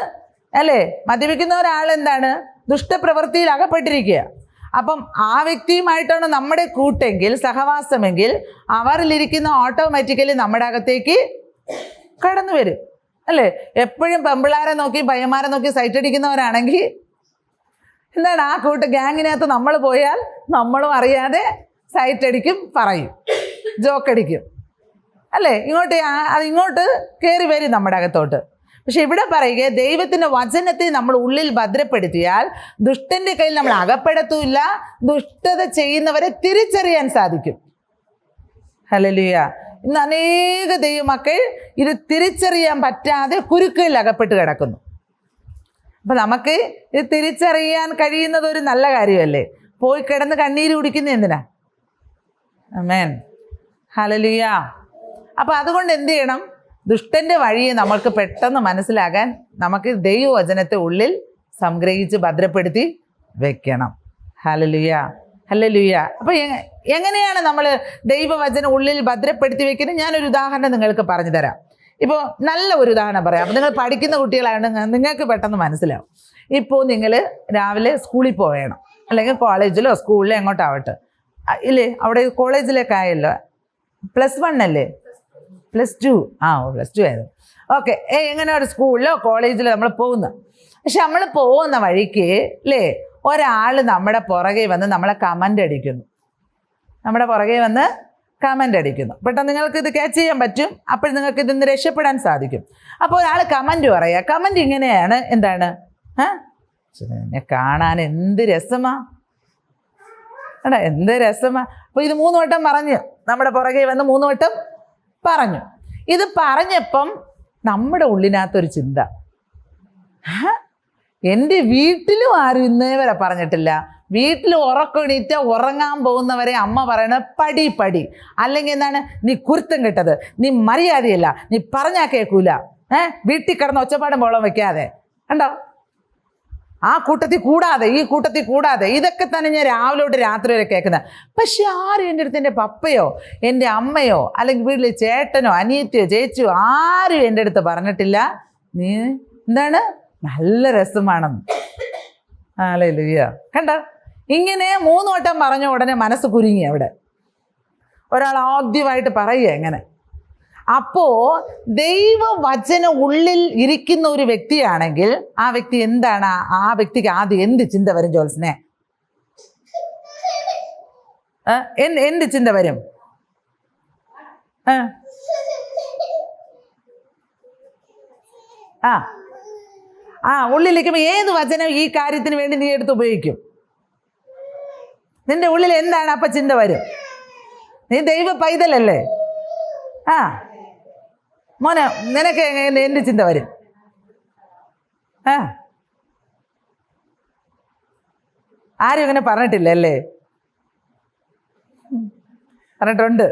അല്ലേ? മദ്യപിക്കുന്ന ഒരാൾ എന്താണ്? ദുഷ്ടപ്രവൃത്തിയിൽ അകപ്പെട്ടിരിക്കുക. അപ്പം ആ വ്യക്തിയുമായിട്ടാണ് നമ്മുടെ കൂട്ടെങ്കിൽ, സഹവാസമെങ്കിൽ, അവരിലിരിക്കുന്ന ഓട്ടോമാറ്റിക്കലി നമ്മുടെ അകത്തേക്ക് കടന്നു വരും, അല്ലേ? എപ്പോഴും പെമ്പിളാരെ നോക്കി പയ്യന്മാരെ നോക്കി സൈറ്റ് അടിക്കുന്നവരാണെങ്കിൽ എന്താണ്, ആ ഗ്യാങ്ങിനകത്ത് നമ്മൾ പോയാൽ നമ്മളും അറിയാതെ സൈറ്റ് അടിക്കും, പറയും, ജോക്കടിക്കും, അല്ലേ? ഇങ്ങോട്ട് കയറി വരും നമ്മുടെ അകത്തോട്ട്. പക്ഷെ ഇവിടെ പറയുക, ദൈവത്തിൻ്റെ വചനത്തെ നമ്മൾ ഉള്ളിൽ ഭദ്രപ്പെടുത്തിയാൽ ദുഷ്ടൻ്റെ കയ്യിൽ നമ്മൾ അകപ്പെടത്തുമില്ല, ദുഷ്ടത ചെയ്യുന്നവരെ തിരിച്ചറിയാൻ സാധിക്കും. ഹല്ലേലൂയ. ഇന്ന് അനേക ദൈവമക്കൾ ഇത് തിരിച്ചറിയാൻ പറ്റാതെ കുരുക്കുകളിൽ അകപ്പെട്ട് കിടക്കുന്നു. അപ്പം നമുക്ക് ഇത് തിരിച്ചറിയാൻ കഴിയുന്നത് ഒരു നല്ല കാര്യമല്ലേ? പോയി കിടന്ന് കണ്ണീര് കുടിക്കുന്നത് എന്തിനാ? ആമേൻ, ഹല്ലേലൂയ. അപ്പം അതുകൊണ്ട് എന്ത് ചെയ്യണം? ദുഷ്ടൻ്റെ വഴിയെ നമ്മൾക്ക് പെട്ടെന്ന് മനസ്സിലാകാൻ നമുക്ക് ദൈവവചനത്തെ ഉള്ളിൽ സംഗ്രഹിച്ച് ഭദ്രപ്പെടുത്തി വെക്കണം. Hallelujah, hallelujah. അപ്പോൾ എങ്ങനെയാണ് നമ്മൾ ദൈവവചനം ഉള്ളിൽ ഭദ്രപ്പെടുത്തി വെക്കുന്നത്? ഞാനൊരു ഉദാഹരണം നിങ്ങൾക്ക് പറഞ്ഞു തരാം. ഇപ്പോൾ നല്ല ഒരു ഉദാഹരണം പറയാം. അപ്പോൾ നിങ്ങൾ പഠിക്കുന്ന കുട്ടികളായതുകൊണ്ട് നിങ്ങൾക്ക് പെട്ടെന്ന് മനസ്സിലാവും. ഇപ്പോൾ നിങ്ങൾ രാവിലെ സ്കൂളിൽ പോവേണം, അല്ലെങ്കിൽ കോളേജിലോ സ്കൂളിലോ എങ്ങോട്ടാവട്ടെ, ഇല്ലേ? അവിടെ കോളേജിലേക്കായല്ലോ, +1 അല്ലേ? +2, +2 ആയിരുന്നു. ഓക്കെ, എങ്ങനെ ഒരു സ്കൂളിലോ കോളേജിലോ നമ്മൾ പോകുന്നത്. പക്ഷെ നമ്മൾ പോകുന്ന വഴിക്ക് അല്ലേ, ഒരാൾ നമ്മുടെ പുറകെ വന്ന് നമ്മളെ കമൻ്റ് അടിക്കുന്നു, നമ്മുടെ പുറകെ വന്ന് കമൻ്റ് അടിക്കുന്നു. പെട്ടെന്ന് നിങ്ങൾക്ക് ഇത് ക്യാച്ച് ചെയ്യാൻ പറ്റും. അപ്പോൾ നിങ്ങൾക്ക് ഇതിന്ന് രക്ഷപ്പെടാൻ സാധിക്കും. അപ്പോൾ ഒരാൾ കമൻ്റ് പറയുക. കമൻ്റ് ഇങ്ങനെയാണ്, എന്താണ്? എന്നെ കാണാൻ എന്ത് രസമാ, എന്ത് രസമാ. അപ്പോൾ ഇത് 3 വട്ടം പറഞ്ഞു, നമ്മുടെ പുറകെ വന്ന് 3 വട്ടം പറഞ്ഞു. ഇത് പറഞ്ഞപ്പം നമ്മുടെ ഉള്ളിനകത്തൊരു ചിന്ത, എൻ്റെ വീട്ടിലും ആരും ഇന്നേ വരെ പറഞ്ഞിട്ടില്ല. വീട്ടിൽ ഉറക്കണീറ്റ ഉറങ്ങാൻ പോകുന്നവരെ അമ്മ പറയണത് പടി പടി, അല്ലെങ്കിൽ എന്താണ്, നീ കുരുത്തം കിട്ടത്, നീ മര്യാദയില്ല, നീ പറഞ്ഞാൽ കേൾക്കൂല, വീട്ടിൽ കിടന്ന് ഒച്ചപ്പാടും ബഹളം വെക്കാതെ, കണ്ടോ? ആ കൂട്ടത്തിൽ കൂടാതെ, ഈ കൂട്ടത്തിൽ കൂടാതെ, ഇതൊക്കെ തന്നെ ഞാൻ രാവിലെ തൊട്ട് രാത്രി വരെ കേൾക്കുന്നത്. പക്ഷെ ആരും എൻ്റെ അടുത്ത്, എൻ്റെ പപ്പയോ എൻ്റെ അമ്മയോ അല്ലെങ്കിൽ വീട്ടിൽ ചേട്ടനോ അനിയത്തിയോ ചേച്ചിയോ ആരും എൻ്റെ അടുത്ത് പറഞ്ഞിട്ടില്ല നീ എന്താണ് നല്ല രസമാണെന്ന്. ഹല്ലേലൂയ. കണ്ടോ? ഇങ്ങനെ 3 വട്ടം പറഞ്ഞ ഉടനെ മനസ്സ് കുരുങ്ങി. അവിടെ ഒരാൾ ആദ്യമായിട്ട് പറയുക എങ്ങനെ. അപ്പോൾ ദൈവവചനം ഉള്ളിൽ ഇരിക്കുന്ന ഒരു വ്യക്തിയാണെങ്കിൽ ആ വ്യക്തി എന്താണ്, ആ വ്യക്തിക്ക് ആദ്യം എന്ത് ചിന്ത വരും? ജോത്സനെ, എന്ത് ചിന്ത വരും? ഉള്ളിലിരിക്കുമ്പോൾ ഏത് വചനം ഈ കാര്യത്തിന് വേണ്ടി നീ എടുത്ത് ഉപയോഗിക്കും? നിന്റെ ഉള്ളിൽ എന്താണ് അപ്പം ചിന്ത വരും? നീ ദൈവ പൈതലല്ലേ? മോനെ, നിനക്ക് എന്ത് ചിന്ത വരും? ആരും ഇങ്ങനെ പറഞ്ഞിട്ടില്ലല്ലേ? പറഞ്ഞിട്ടുണ്ട്.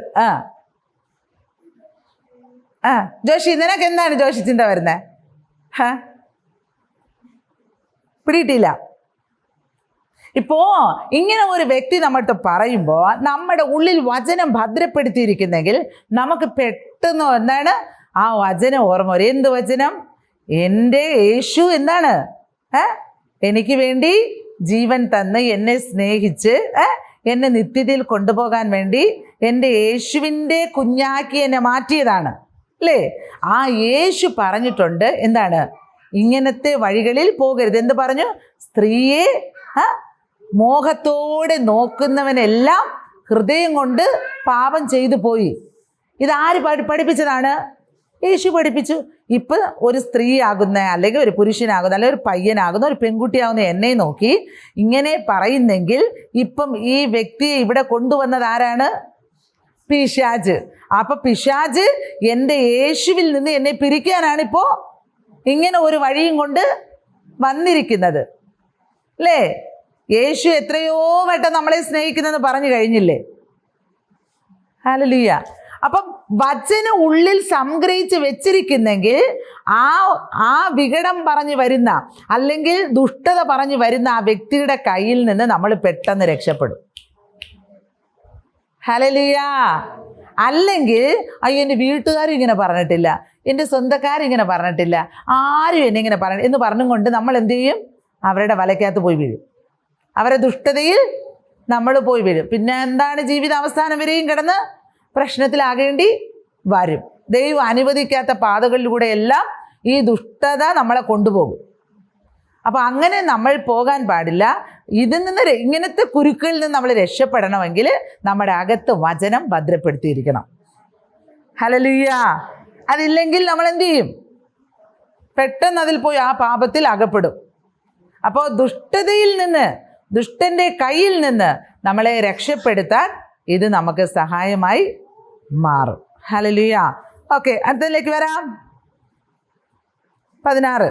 ജോഷി, നിനക്ക് എന്താണ് ജോഷി ചിന്ത വരുന്നത്? പിടിയിട്ടില്ല. ഇപ്പോ ഇങ്ങനെ ഒരു വ്യക്തി നമ്മൾക്ക് പറയുമ്പോൾ നമ്മുടെ ഉള്ളിൽ വചനം ഭദ്രപ്പെടുത്തിയിരിക്കുന്നെങ്കിൽ നമുക്ക് പെട്ടെന്ന് എന്താണ് ആ വചനം ഓർമ്മ വരും. എന്ത് വചനം? എൻ്റെ യേശു എന്താണ് എനിക്ക് വേണ്ടി ജീവൻ തന്ന് എന്നെ സ്നേഹിച്ച് എന്നെ നിത്യതയിൽ കൊണ്ടുപോകാൻ വേണ്ടി എൻ്റെ യേശുവിൻ്റെ കുഞ്ഞാക്കി എന്നെ മാറ്റിയതാണ്, അല്ലേ? ആ യേശു പറഞ്ഞിട്ടുണ്ട് എന്താണ്, ഇങ്ങനത്തെ വഴികളിൽ പോകരുത്. എന്ത് പറഞ്ഞു? സ്ത്രീയെ മോഹത്തോടെ നോക്കുന്നവനെല്ലാം ഹൃദയം കൊണ്ട് പാപം ചെയ്തു പോയി. ഇതാര് പഠിപ്പിച്ചതാണ്? യേശു പഠിപ്പിച്ചു. ഇപ്പം ഒരു സ്ത്രീ ആകുന്ന, അല്ലെങ്കിൽ ഒരു പുരുഷനാകുന്ന, അല്ലെങ്കിൽ ഒരു പയ്യനാകുന്ന, ഒരു പെൺകുട്ടിയാകുന്ന എന്നെ നോക്കി ഇങ്ങനെ പറയുന്നെങ്കിൽ ഇപ്പം ഈ വ്യക്തിയെ ഇവിടെ കൊണ്ടുവന്നത് ആരാണ്? പിശാച്. അപ്പൊ പിശാച് എൻ്റെ യേശുവിൽ നിന്ന് എന്നെ പിരിക്കാനാണിപ്പോൾ ഇങ്ങനെ ഒരു വഴിയും കൊണ്ട് വന്നിരിക്കുന്നത്, അല്ലേ? യേശു എത്രയോ വട്ടം നമ്മളെ സ്നേഹിക്കുന്നെന്ന് പറഞ്ഞു കഴിഞ്ഞില്ലേ? ഹല്ലേലൂയ. അപ്പം വചനം ഉള്ളിൽ സംഗ്രഹിച്ച് വെച്ചിരിക്കുന്നെങ്കിൽ ആ വികടം പറഞ്ഞു വരുന്ന, അല്ലെങ്കിൽ ദുഷ്ടത പറഞ്ഞു വരുന്ന ആ വ്യക്തിയുടെ കയ്യിൽ നിന്ന് നമ്മൾ പെട്ടെന്ന് രക്ഷപ്പെടും. ഹല്ലേലൂയ. അല്ലെങ്കിൽ അയ്യോ എൻ്റെ വീട്ടുകാരും ഇങ്ങനെ പറഞ്ഞിട്ടില്ല, എൻ്റെ സ്വന്തക്കാരും പറഞ്ഞിട്ടില്ല, ആരും എന്നെ ഇങ്ങനെ എന്ന് പറഞ്ഞും കൊണ്ട് നമ്മൾ എന്ത് ചെയ്യും? അവരുടെ വലയ്ക്കകത്ത് പോയി വീഴും, അവരുടെ ദുഷ്ടതയിൽ നമ്മൾ പോയി വീഴും. പിന്നെ എന്താണ്? ജീവിത അവസാനം വരെയും കിടന്ന് പ്രശ്നത്തിലാകേണ്ടി വരും. ദൈവം അനുവദിക്കാത്ത പാതകളിലൂടെ എല്ലാം ഈ ദുഷ്ടത നമ്മളെ കൊണ്ടുപോകും. അപ്പോൾ അങ്ങനെ നമ്മൾ പോകാൻ പാടില്ല. ഇതിൽ നിന്ന് ഇങ്ങനത്തെ കുരുക്കളിൽ നിന്ന് നമ്മൾ രക്ഷപ്പെടണമെങ്കിൽ നമ്മുടെ അകത്ത് വചനം ഭദ്രപ്പെടുത്തിയിരിക്കണം. ഹല്ലേലൂയ. അതില്ലെങ്കിൽ നമ്മൾ എന്ത് ചെയ്യും? പെട്ടെന്ന് അതിൽ പോയി ആ പാപത്തിൽ അകപ്പെടും. അപ്പോൾ ദുഷ്ടതയിൽ നിന്ന്, ദുഷ്ടൻ്റെ കയ്യിൽ നിന്ന് നമ്മളെ രക്ഷപ്പെടുത്താൻ ഇത് നമുക്ക് സഹായമായി മാറും. ഹല്ലേലൂയ. ഓക്കെ, അടുത്തതിലേക്ക് വരാം. 16.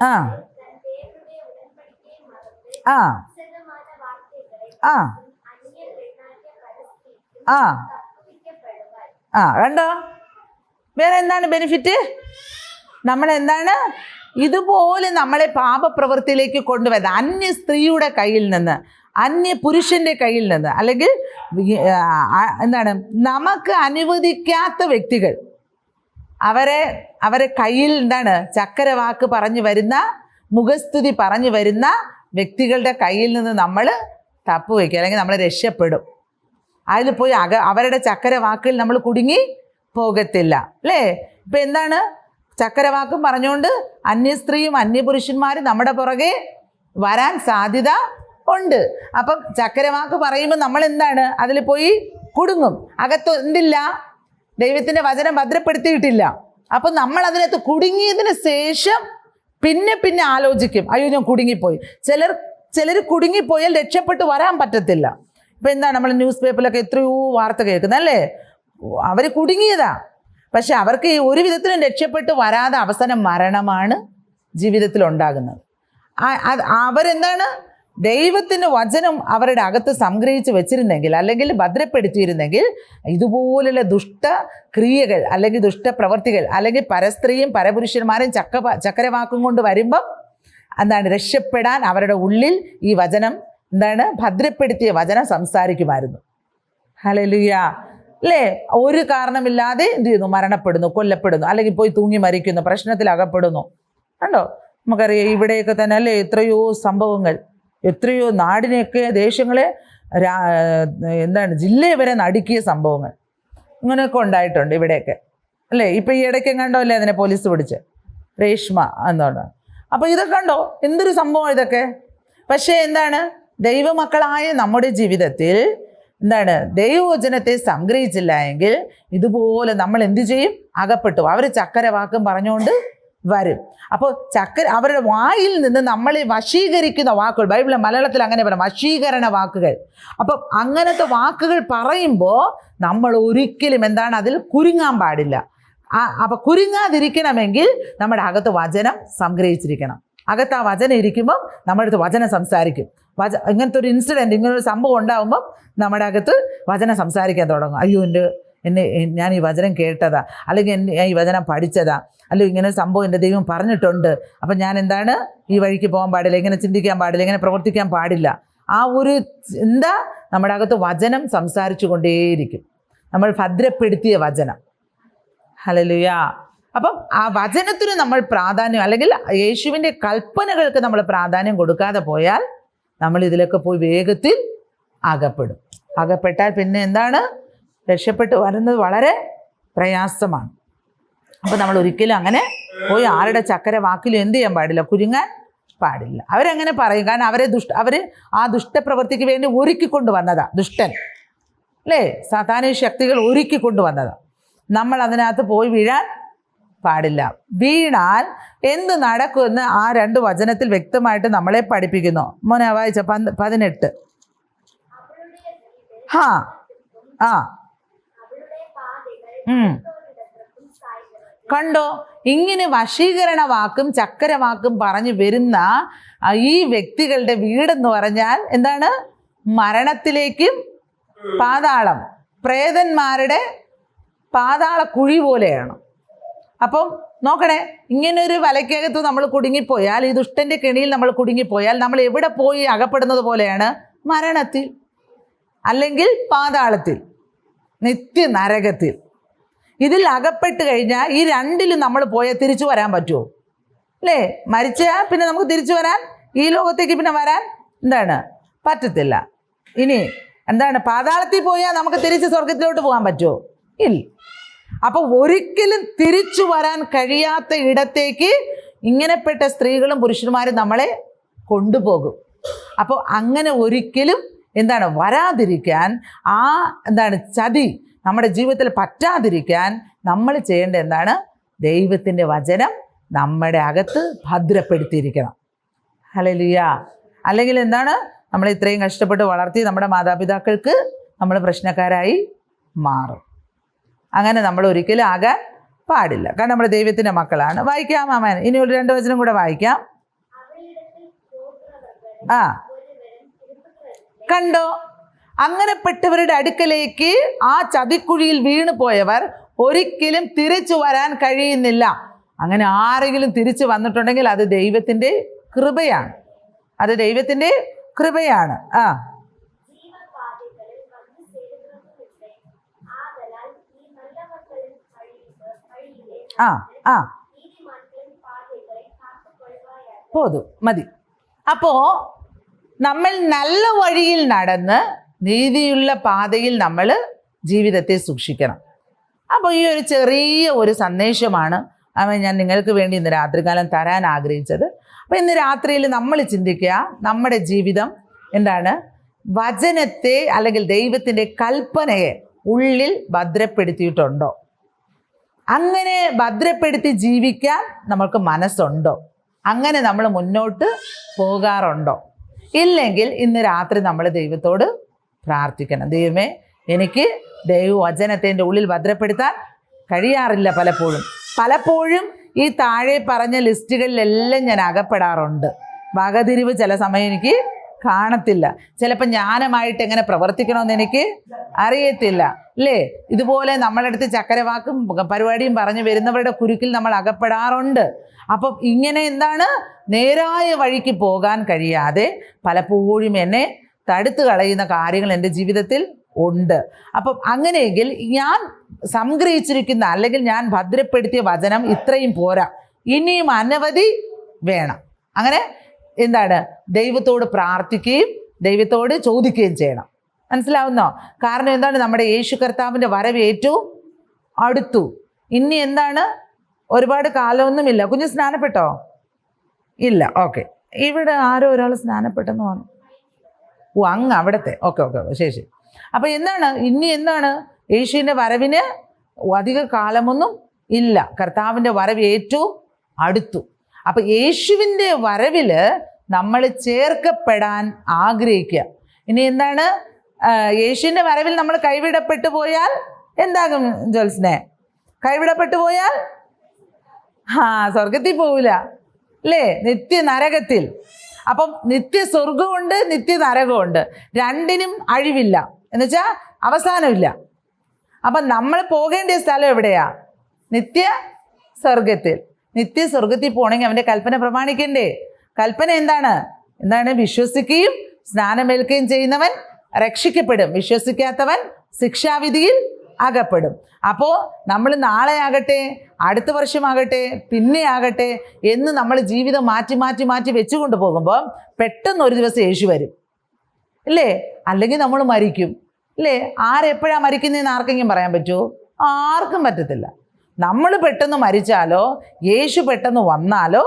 ആ ആ ആ ആ ആ കണ്ടോ? വേറെ എന്താണ് ബെനിഫിറ്റ്? നമ്മളെന്താണ് ഇതുപോലെ നമ്മളെ പാപപ്രവൃത്തിയിലേക്ക് കൊണ്ടുവരുന്നത്? അന്യ സ്ത്രീയുടെ കയ്യിൽ നിന്ന്, അന്യ പുരുഷൻ്റെ കയ്യിൽ നിന്ന്, അല്ലെങ്കിൽ എന്താണ് നമുക്ക് അനുവദിക്കാത്ത വ്യക്തികൾ, അവരെ കയ്യിൽ എന്താണ് ചക്കരവാക്ക് പറഞ്ഞു വരുന്ന, മുഖസ്തുതി പറഞ്ഞു വരുന്ന വ്യക്തികളുടെ കയ്യിൽ നിന്ന് നമ്മൾ തപ്പുവയ്ക്കുക, അല്ലെങ്കിൽ നമ്മൾ രക്ഷപ്പെടും. അതിൽ പോയി അവരുടെ ചക്കരവാക്കിൽ നമ്മൾ കുടുങ്ങി പോകത്തില്ല, അല്ലേ? ഇപ്പം എന്താണ്? ചക്കരവാക്കും പറഞ്ഞുകൊണ്ട് അന്യ സ്ത്രീയും അന്യപുരുഷന്മാരും നമ്മുടെ പുറകെ വരാൻ സാധ്യത ഉണ്ട്. അപ്പം ചക്കരവാക്ക് പറയുമ്പോൾ നമ്മൾ എന്താണ്? അതിൽ പോയി കുടുങ്ങും. അകത്ത് എന്തില്ല? ദൈവത്തിൻ്റെ വചനം ഭദ്രപ്പെടുത്തിയിട്ടില്ല. അപ്പം നമ്മൾ അതിനകത്ത് കുടുങ്ങിയതിന് ശേഷം പിന്നെ ആലോചിക്കും, അയ്യോ ഞാൻ കുടുങ്ങിപ്പോയി. ചിലർ കുടുങ്ങിപ്പോയാൽ രക്ഷപ്പെട്ട് വരാൻ പറ്റത്തില്ല. ഇപ്പം എന്താണ് നമ്മൾ ന്യൂസ് പേപ്പറിലൊക്കെ എത്രയോ വാർത്ത കേൾക്കുന്നത്, അല്ലേ? അവർ കുടുങ്ങിയതാ, പക്ഷെ അവർക്ക് ഈ ഒരു വിധത്തിലും രക്ഷപ്പെട്ട് വരാതെ അവസാനം മരണമാണ് ജീവിതത്തിൽ ഉണ്ടാകുന്നത്. അവരെന്താണ്? ദൈവത്തിൻ്റെ വചനം അവരുടെ അകത്ത് സംഗ്രഹിച്ച് വെച്ചിരുന്നെങ്കിൽ, അല്ലെങ്കിൽ ഭദ്രപ്പെടുത്തിയിരുന്നെങ്കിൽ, ഇതുപോലുള്ള ദുഷ്ടക്രിയകൾ, അല്ലെങ്കിൽ ദുഷ്ടപ്രവർത്തികൾ, അല്ലെങ്കിൽ പരസ്ത്രീയും പരപുരുഷന്മാരും ചക്കരവാക്കും കൊണ്ട് വരുമ്പം എന്താണ് രക്ഷപ്പെടാൻ അവരുടെ ഉള്ളിൽ ഈ വചനം എന്താണ് ഭദ്രപ്പെടുത്തിയ വചനം സംസാരിക്കുമായിരുന്നു. ഹല്ലേലൂയ. അല്ലേ? ഒരു കാരണമില്ലാതെ എന്ത് ചെയ്യുന്നു? മരണപ്പെടുന്നു, കൊല്ലപ്പെടുന്നു, അല്ലെങ്കിൽ പോയി തൂങ്ങി മരിക്കുന്നു, പ്രശ്നത്തിലകപ്പെടുന്നു. കണ്ടോ? നമുക്കറിയാം ഇവിടെയൊക്കെ തന്നെ, അല്ലേ, എത്രയോ സംഭവങ്ങൾ, എത്രയോ നാടിനെയൊക്കെ, ദേശങ്ങളെ, എന്താണ് ജില്ലയെ വരെ നടുക്കിയ സംഭവങ്ങൾ ഇങ്ങനെയൊക്കെ ഉണ്ടായിട്ടുണ്ട് ഇവിടെയൊക്കെ, അല്ലേ? ഇപ്പം ഈ ഇടയ്ക്ക് കണ്ടോ, അല്ലേ, അതിനെ പോലീസ് പിടിച്ച്, രേഷ്മ എന്നുള്ളത്. അപ്പോൾ ഇതൊക്കെ കണ്ടോ, എന്തൊരു സംഭവം ഇതൊക്കെ. പക്ഷേ എന്താണ്? ദൈവമക്കളായ നമ്മുടെ ജീവിതത്തിൽ എന്താണ് ദൈവവചനത്തെ സംഗ്രഹിച്ചില്ല എങ്കിൽ ഇതുപോലെ നമ്മൾ എന്ത് ചെയ്യും? അകപ്പെട്ടു. അവർ ചക്കരവാക്കും പറഞ്ഞുകൊണ്ട് വരും. അപ്പോൾ അവരുടെ വായിൽ നിന്ന് നമ്മളെ വശീകരിക്കുന്ന വാക്കുകൾ, ബൈബിളിലെ മലയാളത്തിൽ അങ്ങനെ പറയാം, വശീകരണ വാക്കുകൾ. അപ്പം അങ്ങനത്തെ വാക്കുകൾ പറയുമ്പോൾ നമ്മൾ ഒരിക്കലും എന്താണ് അതിൽ കുരുങ്ങാൻ പാടില്ല. അപ്പം കുരുങ്ങാതിരിക്കണമെങ്കിൽ നമ്മുടെ അകത്ത് വചനം സംഗ്രഹിച്ചിരിക്കണം. അകത്ത് ആ വചനം ഇരിക്കുമ്പം നമ്മുടെ അടുത്ത് വചനം സംസാരിക്കും. ഇങ്ങനത്തെ ഒരു ഇൻസിഡൻറ്റ്, ഇങ്ങനൊരു സംഭവം ഉണ്ടാകുമ്പം നമ്മുടെ അകത്ത് വചനം സംസാരിക്കാൻ തുടങ്ങും. അയ്യോ ഞാൻ ഈ വചനം കേട്ടതാ, അല്ലെങ്കിൽ ഞാൻ ഈ വചനം പഠിച്ചതാ, അല്ലെങ്കിൽ ഇങ്ങനെ ഒരു സംഭവം എൻ്റെ ദൈവം പറഞ്ഞിട്ടുണ്ട്, അപ്പം ഞാൻ എന്താണ് ഈ വഴിക്ക് പോകാൻ പാടില്ല, ഇങ്ങനെ ചിന്തിക്കാൻ പാടില്ല, ഇങ്ങനെ പ്രവർത്തിക്കാൻ പാടില്ല. ആ ഒരു ചിന്ത നമ്മുടെ അകത്ത് വചനം സംസാരിച്ചു കൊണ്ടേയിരിക്കും. നമ്മൾ ഭദ്രപ്പെടുത്തിയ വചനം. ഹല്ലേലൂയ. അപ്പം ആ വചനത്തിന് നമ്മൾ പ്രാധാന്യം, അല്ലെങ്കിൽ യേശുവിൻ്റെ കൽപ്പനകൾക്ക് നമ്മൾ പ്രാധാന്യം കൊടുക്കാതെ പോയാൽ നമ്മൾ ഇതിലൊക്കെ പോയി വേഗത്തിൽ അകപ്പെടും. അകപ്പെട്ടാൽ പിന്നെ എന്താണ്? രക്ഷപ്പെട്ട് വരുന്നത് വളരെ പ്രയാസമാണ്. അപ്പോൾ നമ്മൾ ഒരിക്കലും അങ്ങനെ പോയി ആരുടെ ചക്കരവാക്കിലും എന്ത് ചെയ്യാൻ പാടില്ല? കുരുങ്ങാൻ പാടില്ല. അവരങ്ങനെ പറയും, കാരണം അവർ ആ ദുഷ്ടപ്രവൃത്തിക്ക് വേണ്ടി ഒരുക്കിക്കൊണ്ട് വന്നതാ ദുഷ്ടൻ. അല്ലേ? സാത്താന്യ ശക്തികൾ ഒരുക്കി കൊണ്ടുവന്നത്. നമ്മൾ അതിനകത്ത് പോയി വീഴാൻ പാടില്ല. വീണാൽ എന്ത് നടക്കുമെന്ന് ആ 2 വചനത്തിൽ വ്യക്തമായിട്ട് നമ്മളെ പഠിപ്പിക്കുന്നു. മോനെ വായിച്ച 18. ആ ആ കണ്ടോ, ഇങ്ങനെ വശീകരണ വാക്കും ചക്കരവാക്കും പറഞ്ഞു വരുന്ന ഈ വ്യക്തികളുടെ വീടെന്ന് പറഞ്ഞാൽ എന്താണ്? മരണത്തിലേക്കും പാതാളം, പ്രേതന്മാരുടെ പാതാള കുഴി പോലെയാണ്. അപ്പം നോക്കണേ, ഇങ്ങനൊരു വലയ്ക്കകത്ത് നമ്മൾ കുടുങ്ങിപ്പോയാൽ, ഈ ദുഷ്ടൻ്റെ കെണിയിൽ നമ്മൾ കുടുങ്ങിപ്പോയാൽ നമ്മൾ എവിടെ പോയി അകപ്പെടുന്നത് പോലെയാണ്? മരണത്തിൽ, അല്ലെങ്കിൽ പാതാളത്തിൽ, നിത്യനരകത്തിൽ. ഇതിൽ അകപ്പെട്ട് കഴിഞ്ഞാൽ ഈ 2ലും നമ്മൾ പോയാൽ തിരിച്ചു വരാൻ പറ്റുമോ? അല്ലേ? മരിച്ചാൽ പിന്നെ നമുക്ക് തിരിച്ചു വരാൻ, ഈ ലോകത്തേക്ക് പിന്നെ വരാൻ എന്താണ്? പറ്റത്തില്ല. ഇനി എന്താണ്? പാതാളത്തിൽ പോയാൽ നമുക്ക് തിരിച്ച് സ്വർഗത്തിലോട്ട് പോകാൻ പറ്റുമോ? ഇല്ല. അപ്പോൾ ഒരിക്കലും തിരിച്ചു വരാൻ കഴിയാത്ത ഇടത്തേക്ക് ഇങ്ങനെപ്പെട്ട സ്ത്രീകളും പുരുഷന്മാരും നമ്മളെ കൊണ്ടുപോകും. അപ്പോൾ അങ്ങനെ ഒരിക്കലും എന്താണ് വരാതിരിക്കാൻ, ആ എന്താണ് ചതി നമ്മുടെ ജീവിതത്തിൽ പറ്റാതിരിക്കാൻ നമ്മൾ ചെയ്യേണ്ടത് എന്താണ്? ദൈവത്തിൻ്റെ വചനം നമ്മുടെ അകത്ത് ഭദ്രപ്പെടുത്തിയിരിക്കണം. ഹല്ലേലൂയ. അല്ലെങ്കിൽ എന്താണ്? നമ്മൾ ഇത്രയും കഷ്ടപ്പെട്ട് വളർത്തി നമ്മുടെ മാതാപിതാക്കൾക്ക് നമ്മൾ പ്രശ്നക്കാരായി മാറും. അങ്ങനെ നമ്മൾ ഒരിക്കലും ആകാൻ പാടില്ല. കാരണം നമ്മൾ ദൈവത്തിൻ്റെ മക്കളാണ്. വായിക്കാം അമ്മ, ഇനി ഒരു 2 വചനം കൂടെ വായിക്കാം. ആ കണ്ടോ, അങ്ങനെപ്പെട്ടവരുടെ അടുക്കലേക്ക് ആ ചതിക്കുഴിയിൽ വീണു പോയവർ ഒരിക്കലും തിരിച്ചു വരാൻ കഴിയുന്നില്ല. അങ്ങനെ ആരെങ്കിലും തിരിച്ചു വന്നിട്ടുണ്ടെങ്കിൽ അത് ദൈവത്തിൻ്റെ കൃപയാണ്. അത് ദൈവത്തിൻ്റെ കൃപയാണ്. ആ ആ ആ പോതും മതി. അപ്പോൾ നമ്മൾ നല്ല വഴിയിൽ നടന്ന് നീതിയുള്ള പാതയിൽ നമ്മൾ ജീവിതത്തെ സൂക്ഷിക്കണം. അപ്പോൾ ഈ ഒരു ചെറിയ ഒരു സന്ദേശമാണ് ഞാൻ നിങ്ങൾക്ക് വേണ്ടി ഇന്ന് രാത്രികാലം തരാൻ ആഗ്രഹിച്ചത്. അപ്പോൾ ഇന്ന് രാത്രിയിൽ നമ്മൾ ചിന്തിക്കുക, നമ്മുടെ ജീവിതം എന്താണ്? വചനത്തെ അല്ലെങ്കിൽ ദൈവത്തിൻ്റെ കൽപ്പനയെ ഉള്ളിൽ ഭദ്രപ്പെടുത്തിയിട്ടുണ്ടോ? അങ്ങനെ ഭദ്രപ്പെടുത്തി ജീവിക്കാൻ നമ്മൾക്ക് മനസ്സുണ്ടോ? അങ്ങനെ നമ്മൾ മുന്നോട്ട് പോകാറുണ്ടോ? ഇല്ലെങ്കിൽ ഇന്ന് രാത്രി നമ്മൾ ദൈവത്തോട് പ്രാർത്ഥിക്കണം. ദൈവമേ, എനിക്ക് ദൈവവചനത്തെ എൻ്റെ ഉള്ളിൽ ഭദ്രപ്പെടുത്താൻ കഴിയാറില്ല. പലപ്പോഴും ഈ താഴെ പറഞ്ഞ ലിസ്റ്റുകളിലെല്ലാം ഞാൻ അകപ്പെടാറുണ്ട്. വകതിരിവ് ചില സമയം എനിക്ക് കാണത്തില്ല. ചിലപ്പോൾ ജ്ഞാനമായിട്ട് എങ്ങനെ പ്രവർത്തിക്കണമെന്ന് എനിക്ക് അറിയത്തില്ല, അല്ലേ? ഇതുപോലെ നമ്മളടുത്ത് ചക്കരവാക്കും പരിപാടിയും പറഞ്ഞു വരുന്നവരുടെ കുരുക്കിൽ നമ്മൾ അകപ്പെടാറുണ്ട്. അപ്പം ഇങ്ങനെ എന്താണ്? നേരായ വഴിക്ക് പോകാൻ കഴിയാതെ പലപ്പോഴും എന്നെ തടുത്തു കളയുന്ന കാര്യങ്ങൾ എൻ്റെ ജീവിതത്തിൽ ഉണ്ട്. അപ്പം അങ്ങനെയെങ്കിൽ ഞാൻ സംഗ്രഹിച്ചിരിക്കുന്ന അല്ലെങ്കിൽ ഞാൻ ഭദ്രപ്പെടുത്തിയ വചനം ഇത്രയും പോരാ, ഇനിയും അനവധി വേണം. അങ്ങനെ എന്താണ്? ദൈവത്തോട് പ്രാർത്ഥിക്കുകയും ദൈവത്തോട് ചോദിക്കുകയും ചെയ്യണം. മനസ്സിലാവുന്നോ? കാരണം എന്താണ്? നമ്മുടെ യേശു കർത്താവിൻ്റെ വരവ് ഏറ്റവും അടുത്തു. ഇനി എന്താണ്? ഒരുപാട് കാലമൊന്നുമില്ല. കുഞ്ഞ് സ്നാനപ്പെട്ടോ? ഇല്ല. ഓക്കെ, ഇവിടെ ആരോ ഒരാൾ സ്നാനപ്പെട്ടെന്ന് പറഞ്ഞു. അങ്ങ് അവിടത്തെ. ഓക്കെ, ശരി. അപ്പോൾ എന്താണ്? ഇനി എന്താണ്? യേശുവിൻ്റെ വരവിന് അധിക കാലമൊന്നും ഇല്ല. കർത്താവിൻ്റെ വരവ് ഏറ്റവും അടുത്തു. അപ്പോൾ യേശുവിൻ്റെ വരവിൽ നമ്മൾ ചേർക്കപ്പെടാൻ ആഗ്രഹിക്കുക. ഇനി എന്താണ്? യേശുവിൻ്റെ വരവിൽ നമ്മൾ കൈവിടപ്പെട്ടു പോയാൽ എന്താകും ജോത്സ്നെ? കൈവിടപ്പെട്ടു പോയാൽ സ്വർഗത്തിൽ പോവില്ല, അല്ലേ? നിത്യനരകത്തിൽ. അപ്പം നിത്യസ്വർഗമുണ്ട്, നിത്യനരകമുണ്ട്. രണ്ടിനും അഴിവില്ല, എന്നുവെച്ചാൽ അവസാനമില്ല. അപ്പം നമ്മൾ പോകേണ്ട സ്ഥലം എവിടെയാ? നിത്യസ്വർഗത്തിൽ. നിത്യസ്വർഗത്തിൽ പോകണമെങ്കിൽ അവൻ്റെ കൽപ്പന പ്രമാണിക്കണ്ടേ? കൽപ്പന എന്താണ്? വിശ്വസിക്കുകയും സ്നാനമേൽക്കുകയും ചെയ്യുന്നവൻ രക്ഷിക്കപ്പെടും, വിശ്വസിക്കാത്തവൻ ശിക്ഷാവിധിയിൽ അകപ്പെടും. അപ്പോൾ നമ്മൾ നാളെ ആകട്ടെ, അടുത്ത വർഷമാകട്ടെ, പിന്നെ ആകട്ടെ എന്ന് നമ്മൾ ജീവിതം മാറ്റി വെച്ചുകൊണ്ട് പോകുമ്പോൾ പെട്ടെന്ന് ഒരു ദിവസം യേശു വരും, ഇല്ലേ? അല്ലെങ്കിൽ നമ്മൾ മരിക്കും, ഇല്ലേ? ആരെപ്പോഴാണ് മരിക്കുന്നതെന്ന് ആർക്കെങ്കിലും പറയാൻ പറ്റുമോ? ആർക്കും പറ്റത്തില്ല. നമ്മൾ പെട്ടെന്ന് മരിച്ചാലോ യേശു പെട്ടെന്ന് വന്നാലോ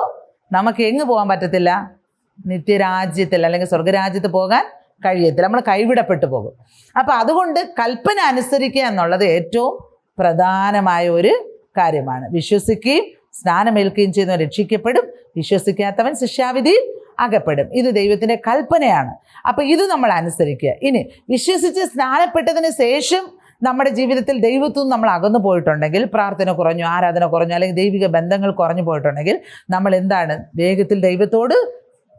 നമുക്ക് എങ്ങ് പോകാൻ പറ്റത്തില്ല? നിത്യരാജ്യത്തിൽ അല്ലെങ്കിൽ സ്വർഗരാജ്യത്ത് പോകാൻ കഴിയത്തില്ല, നമ്മൾ കൈവിടപ്പെട്ടു പോകും. അപ്പം അതുകൊണ്ട് കൽപ്പന അനുസരിക്കുക എന്നുള്ളത് ഏറ്റവും പ്രധാനമായ ഒരു കാര്യമാണ്. വിശ്വസിക്കുകയും സ്നാനമേൽക്കുകയും ചെയ്യുന്നവൻ രക്ഷിക്കപ്പെടും, വിശ്വസിക്കാത്തവൻ ശിക്ഷാവിധിയിൽ അകപ്പെടും. ഇത് ദൈവത്തിൻ്റെ കൽപ്പനയാണ്. അപ്പം ഇത് നമ്മൾ അനുസരിക്കുക. ഇനി വിശ്വസിച്ച് സ്നാനപ്പെട്ടതിന് ശേഷം നമ്മുടെ ജീവിതത്തിൽ ദൈവത്തിൽ നിന്ന് നമ്മൾ അകന്നു പോയിട്ടുണ്ടെങ്കിൽ, പ്രാർത്ഥന കുറഞ്ഞു, ആരാധന കുറഞ്ഞു, അല്ലെങ്കിൽ ദൈവിക ബന്ധങ്ങൾ കുറഞ്ഞു പോയിട്ടുണ്ടെങ്കിൽ നമ്മൾ എന്താണ്, വേഗത്തിൽ ദൈവത്തോട്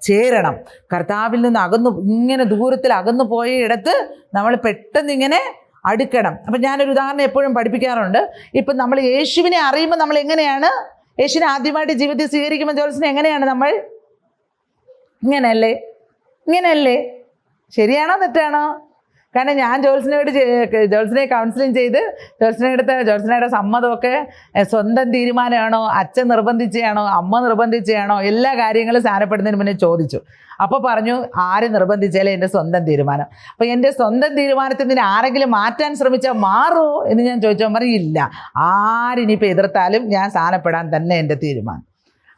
ചേരണം. കർത്താവിൽ നിന്ന് ഇങ്ങനെ ദൂരത്തിൽ അകന്നു പോയ ഇടത്ത് നമ്മൾ പെട്ടെന്ന് ഇങ്ങനെ അടുക്കണം. അപ്പം ഞാനൊരു ഉദാഹരണം എപ്പോഴും പഠിപ്പിക്കാറുണ്ട്. ഇപ്പം നമ്മൾ യേശുവിനെ അറിയുമ്പോൾ നമ്മൾ എങ്ങനെയാണ്, യേശുവിനെ ആദ്യമായിട്ട് ജീവിതത്തിൽ സ്വീകരിക്കുമ്പോൾ ജോൽസിനെ എങ്ങനെയാണ് നമ്മൾ, ഇങ്ങനെയല്ലേ? ശരിയാണോ തെറ്റാണോ? കാരണം ഞാൻ ജോൽസിനെ കൗൺസിലിംഗ് ചെയ്ത് ജോൽസിനയുടെ സമ്മതമൊക്കെ സ്വന്തം തീരുമാനമാണോ, അച്ഛൻ നിർബന്ധിച്ചാണോ, അമ്മ നിർബന്ധിച്ചാണോ, എല്ലാ കാര്യങ്ങളും സ്നാനപ്പെടുന്നതിന് മുന്നേ ചോദിച്ചു. അപ്പോൾ പറഞ്ഞു, ആര് നിർബന്ധിച്ചാലേ എൻ്റെ സ്വന്തം തീരുമാനം. അപ്പോൾ എൻ്റെ സ്വന്തം തീരുമാനത്തിൽ നിന്ന് ആരെങ്കിലും മാറ്റാൻ ശ്രമിച്ചാൽ മാറുമോ എന്ന് ഞാൻ ചോദിച്ചാൽ പറയില്ല, ആരിനിപ്പോൾ എതിർത്താലും ഞാൻ സ്നാനപ്പെടാൻ തന്നെ എൻ്റെ തീരുമാനം.